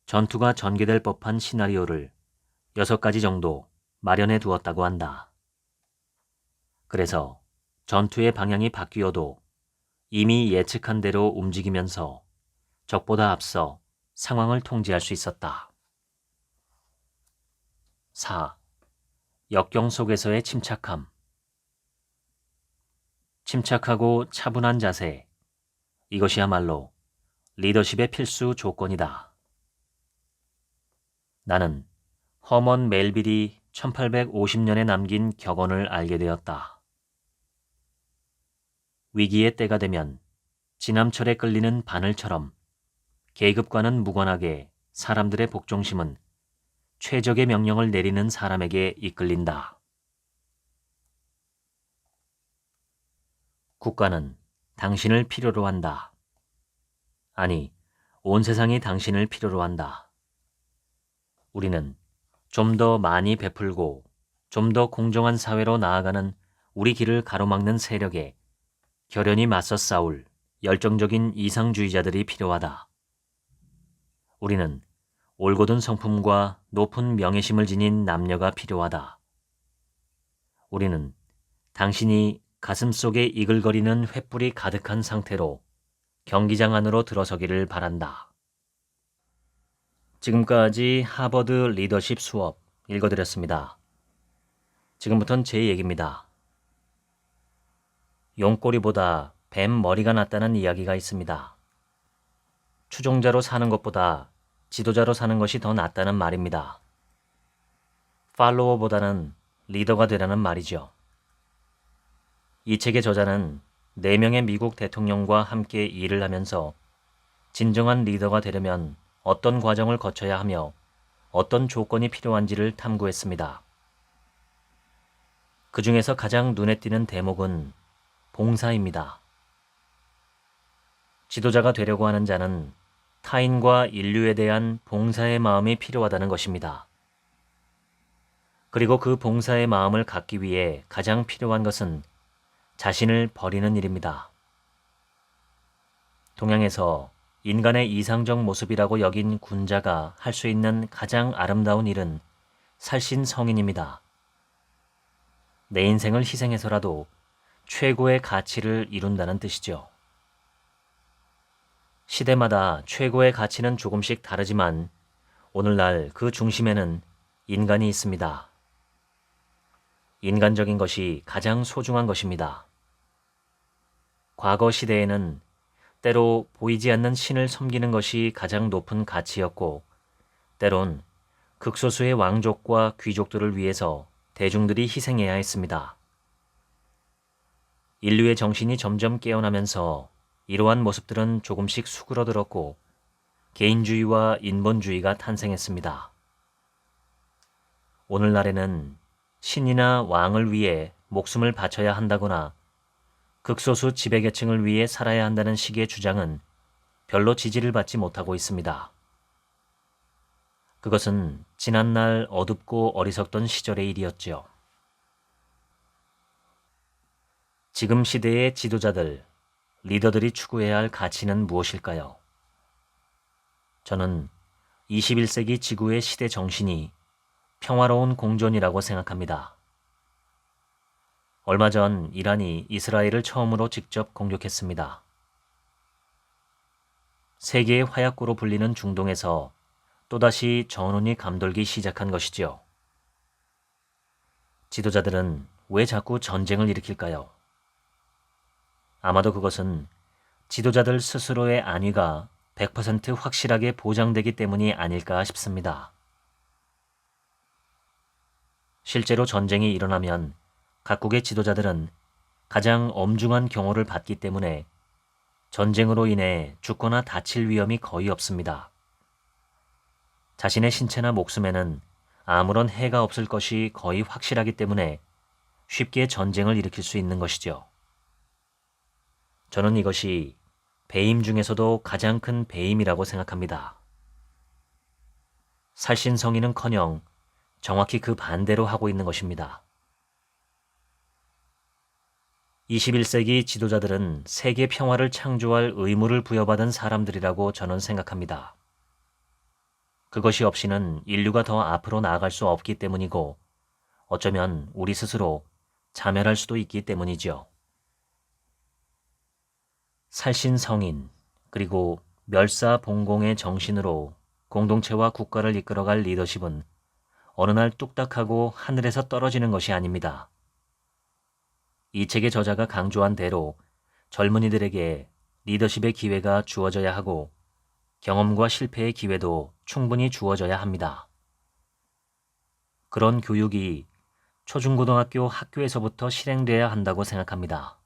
전투가 전개될 법한 시나리오를 6가지 정도 마련해 두었다고 한다. 그래서 전투의 방향이 바뀌어도 이미 예측한 대로 움직이면서 적보다 앞서 상황을 통제할 수 있었다. 4. 역경 속에서의 침착함. 침착하고 차분한 자세. 이것이야말로 리더십의 필수 조건이다. 나는 허먼 멜빌이 1850년에 남긴 격언을 알게 되었다. 위기의 때가 되면 지남철에 끌리는 바늘처럼 계급과는 무관하게 사람들의 복종심은 최적의 명령을 내리는 사람에게 이끌린다. 국가는 당신을 필요로 한다. 아니, 온 세상이 당신을 필요로 한다. 우리는 좀 더 많이 베풀고 좀 더 공정한 사회로 나아가는 우리 길을 가로막는 세력에 결연히 맞서 싸울 열정적인 이상주의자들이 필요하다. 우리는 올곧은 성품과 높은 명예심을 지닌 남녀가 필요하다. 우리는 당신이 가슴속에 이글거리는 횃불이 가득한 상태로 경기장 안으로 들어서기를 바란다. 지금까지 하버드 리더십 수업 읽어드렸습니다. 지금부터는 제 얘기입니다. 용꼬리보다 뱀 머리가 낫다는 이야기가 있습니다. 추종자로 사는 것보다 지도자로 사는 것이 더 낫다는 말입니다. 팔로워보다는 리더가 되라는 말이죠. 이 책의 저자는 4명의 미국 대통령과 함께 일을 하면서 진정한 리더가 되려면 어떤 과정을 거쳐야 하며 어떤 조건이 필요한지를 탐구했습니다. 그 중에서 가장 눈에 띄는 대목은 봉사입니다. 지도자가 되려고 하는 자는 타인과 인류에 대한 봉사의 마음이 필요하다는 것입니다. 그리고 그 봉사의 마음을 갖기 위해 가장 필요한 것은 자신을 버리는 일입니다. 동양에서 인간의 이상적 모습이라고 여긴 군자가 할 수 있는 가장 아름다운 일은 살신성인입니다. 내 인생을 희생해서라도 최고의 가치를 이룬다는 뜻이죠. 시대마다 최고의 가치는 조금씩 다르지만 오늘날 그 중심에는 인간이 있습니다. 인간적인 것이 가장 소중한 것입니다. 과거 시대에는 때로 보이지 않는 신을 섬기는 것이 가장 높은 가치였고 때론 극소수의 왕족과 귀족들을 위해서 대중들이 희생해야 했습니다. 인류의 정신이 점점 깨어나면서 이러한 모습들은 조금씩 수그러들었고 개인주의와 인본주의가 탄생했습니다. 오늘날에는 신이나 왕을 위해 목숨을 바쳐야 한다거나 극소수 지배계층을 위해 살아야 한다는 식의 주장은 별로 지지를 받지 못하고 있습니다. 그것은 지난날 어둡고 어리석던 시절의 일이었죠. 지금 시대의 지도자들, 리더들이 추구해야 할 가치는 무엇일까요? 저는 21세기 지구의 시대 정신이 평화로운 공존이라고 생각합니다. 얼마 전 이란이 이스라엘을 처음으로 직접 공격했습니다. 세계의 화약고로 불리는 중동에서 또다시 전운이 감돌기 시작한 것이죠. 지도자들은 왜 자꾸 전쟁을 일으킬까요? 아마도 그것은 지도자들 스스로의 안위가 100% 확실하게 보장되기 때문이 아닐까 싶습니다. 실제로 전쟁이 일어나면 각국의 지도자들은 가장 엄중한 경호를 받기 때문에 전쟁으로 인해 죽거나 다칠 위험이 거의 없습니다. 자신의 신체나 목숨에는 아무런 해가 없을 것이 거의 확실하기 때문에 쉽게 전쟁을 일으킬 수 있는 것이죠. 저는 이것이 배임 중에서도 가장 큰 배임이라고 생각합니다. 살신성의는커녕 정확히 그 반대로 하고 있는 것입니다. 21세기 지도자들은 세계 평화를 창조할 의무를 부여받은 사람들이라고 저는 생각합니다. 그것이 없이는 인류가 더 앞으로 나아갈 수 없기 때문이고 어쩌면 우리 스스로 자멸할 수도 있기 때문이죠. 살신성인 그리고 멸사봉공의 정신으로 공동체와 국가를 이끌어갈 리더십은 어느 날 뚝딱하고 하늘에서 떨어지는 것이 아닙니다. 이 책의 저자가 강조한 대로 젊은이들에게 리더십의 기회가 주어져야 하고 경험과 실패의 기회도 충분히 주어져야 합니다. 그런 교육이 초중고등학교 학교에서부터 실행돼야 한다고 생각합니다.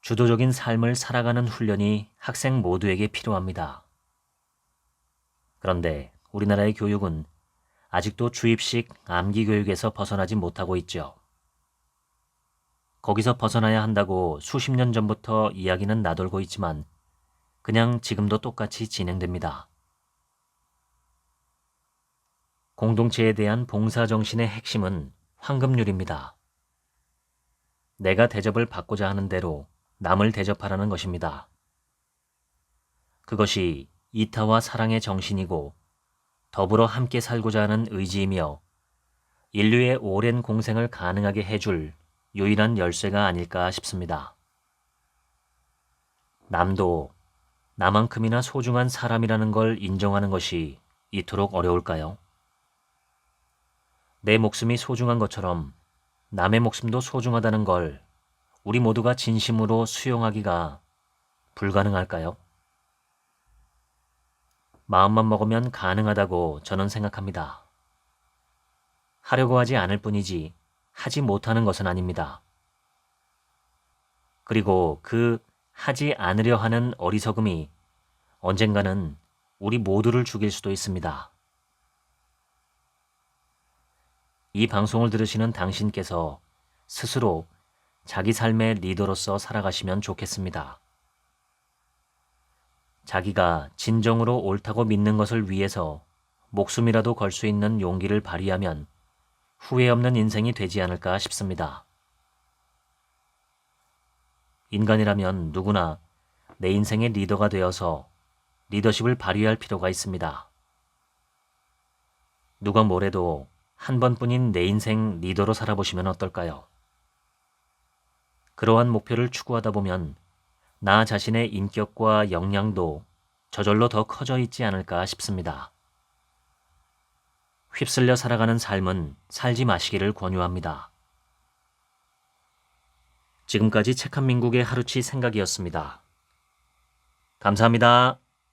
주도적인 삶을 살아가는 훈련이 학생 모두에게 필요합니다. 그런데 우리나라의 교육은 아직도 주입식 암기 교육에서 벗어나지 못하고 있죠. 거기서 벗어나야 한다고 수십 년 전부터 이야기는 나돌고 있지만 그냥 지금도 똑같이 진행됩니다. 공동체에 대한 봉사정신의 핵심은 황금률입니다. 내가 대접을 받고자 하는 대로 남을 대접하라는 것입니다. 그것이 이타와 사랑의 정신이고 더불어 함께 살고자 하는 의지이며 인류의 오랜 공생을 가능하게 해줄 유일한 열쇠가 아닐까 싶습니다. 남도 나만큼이나 소중한 사람이라는 걸 인정하는 것이 이토록 어려울까요? 내 목숨이 소중한 것처럼 남의 목숨도 소중하다는 걸 우리 모두가 진심으로 수용하기가 불가능할까요? 마음만 먹으면 가능하다고 저는 생각합니다. 하려고 하지 않을 뿐이지 하지 못하는 것은 아닙니다. 그리고 그 하지 않으려 하는 어리석음이 언젠가는 우리 모두를 죽일 수도 있습니다. 이 방송을 들으시는 당신께서 스스로 자기 삶의 리더로서 살아가시면 좋겠습니다. 자기가 진정으로 옳다고 믿는 것을 위해서 목숨이라도 걸 수 있는 용기를 발휘하면 후회 없는 인생이 되지 않을까 싶습니다. 인간이라면 누구나 내 인생의 리더가 되어서 리더십을 발휘할 필요가 있습니다. 누가 뭐래도 한 번뿐인 내 인생 리더로 살아보시면 어떨까요? 그러한 목표를 추구하다 보면 나 자신의 인격과 역량도 저절로 더 커져 있지 않을까 싶습니다. 휩쓸려 살아가는 삶은 살지 마시기를 권유합니다. 지금까지 책 한 민국의 하루치 생각이었습니다. 감사합니다.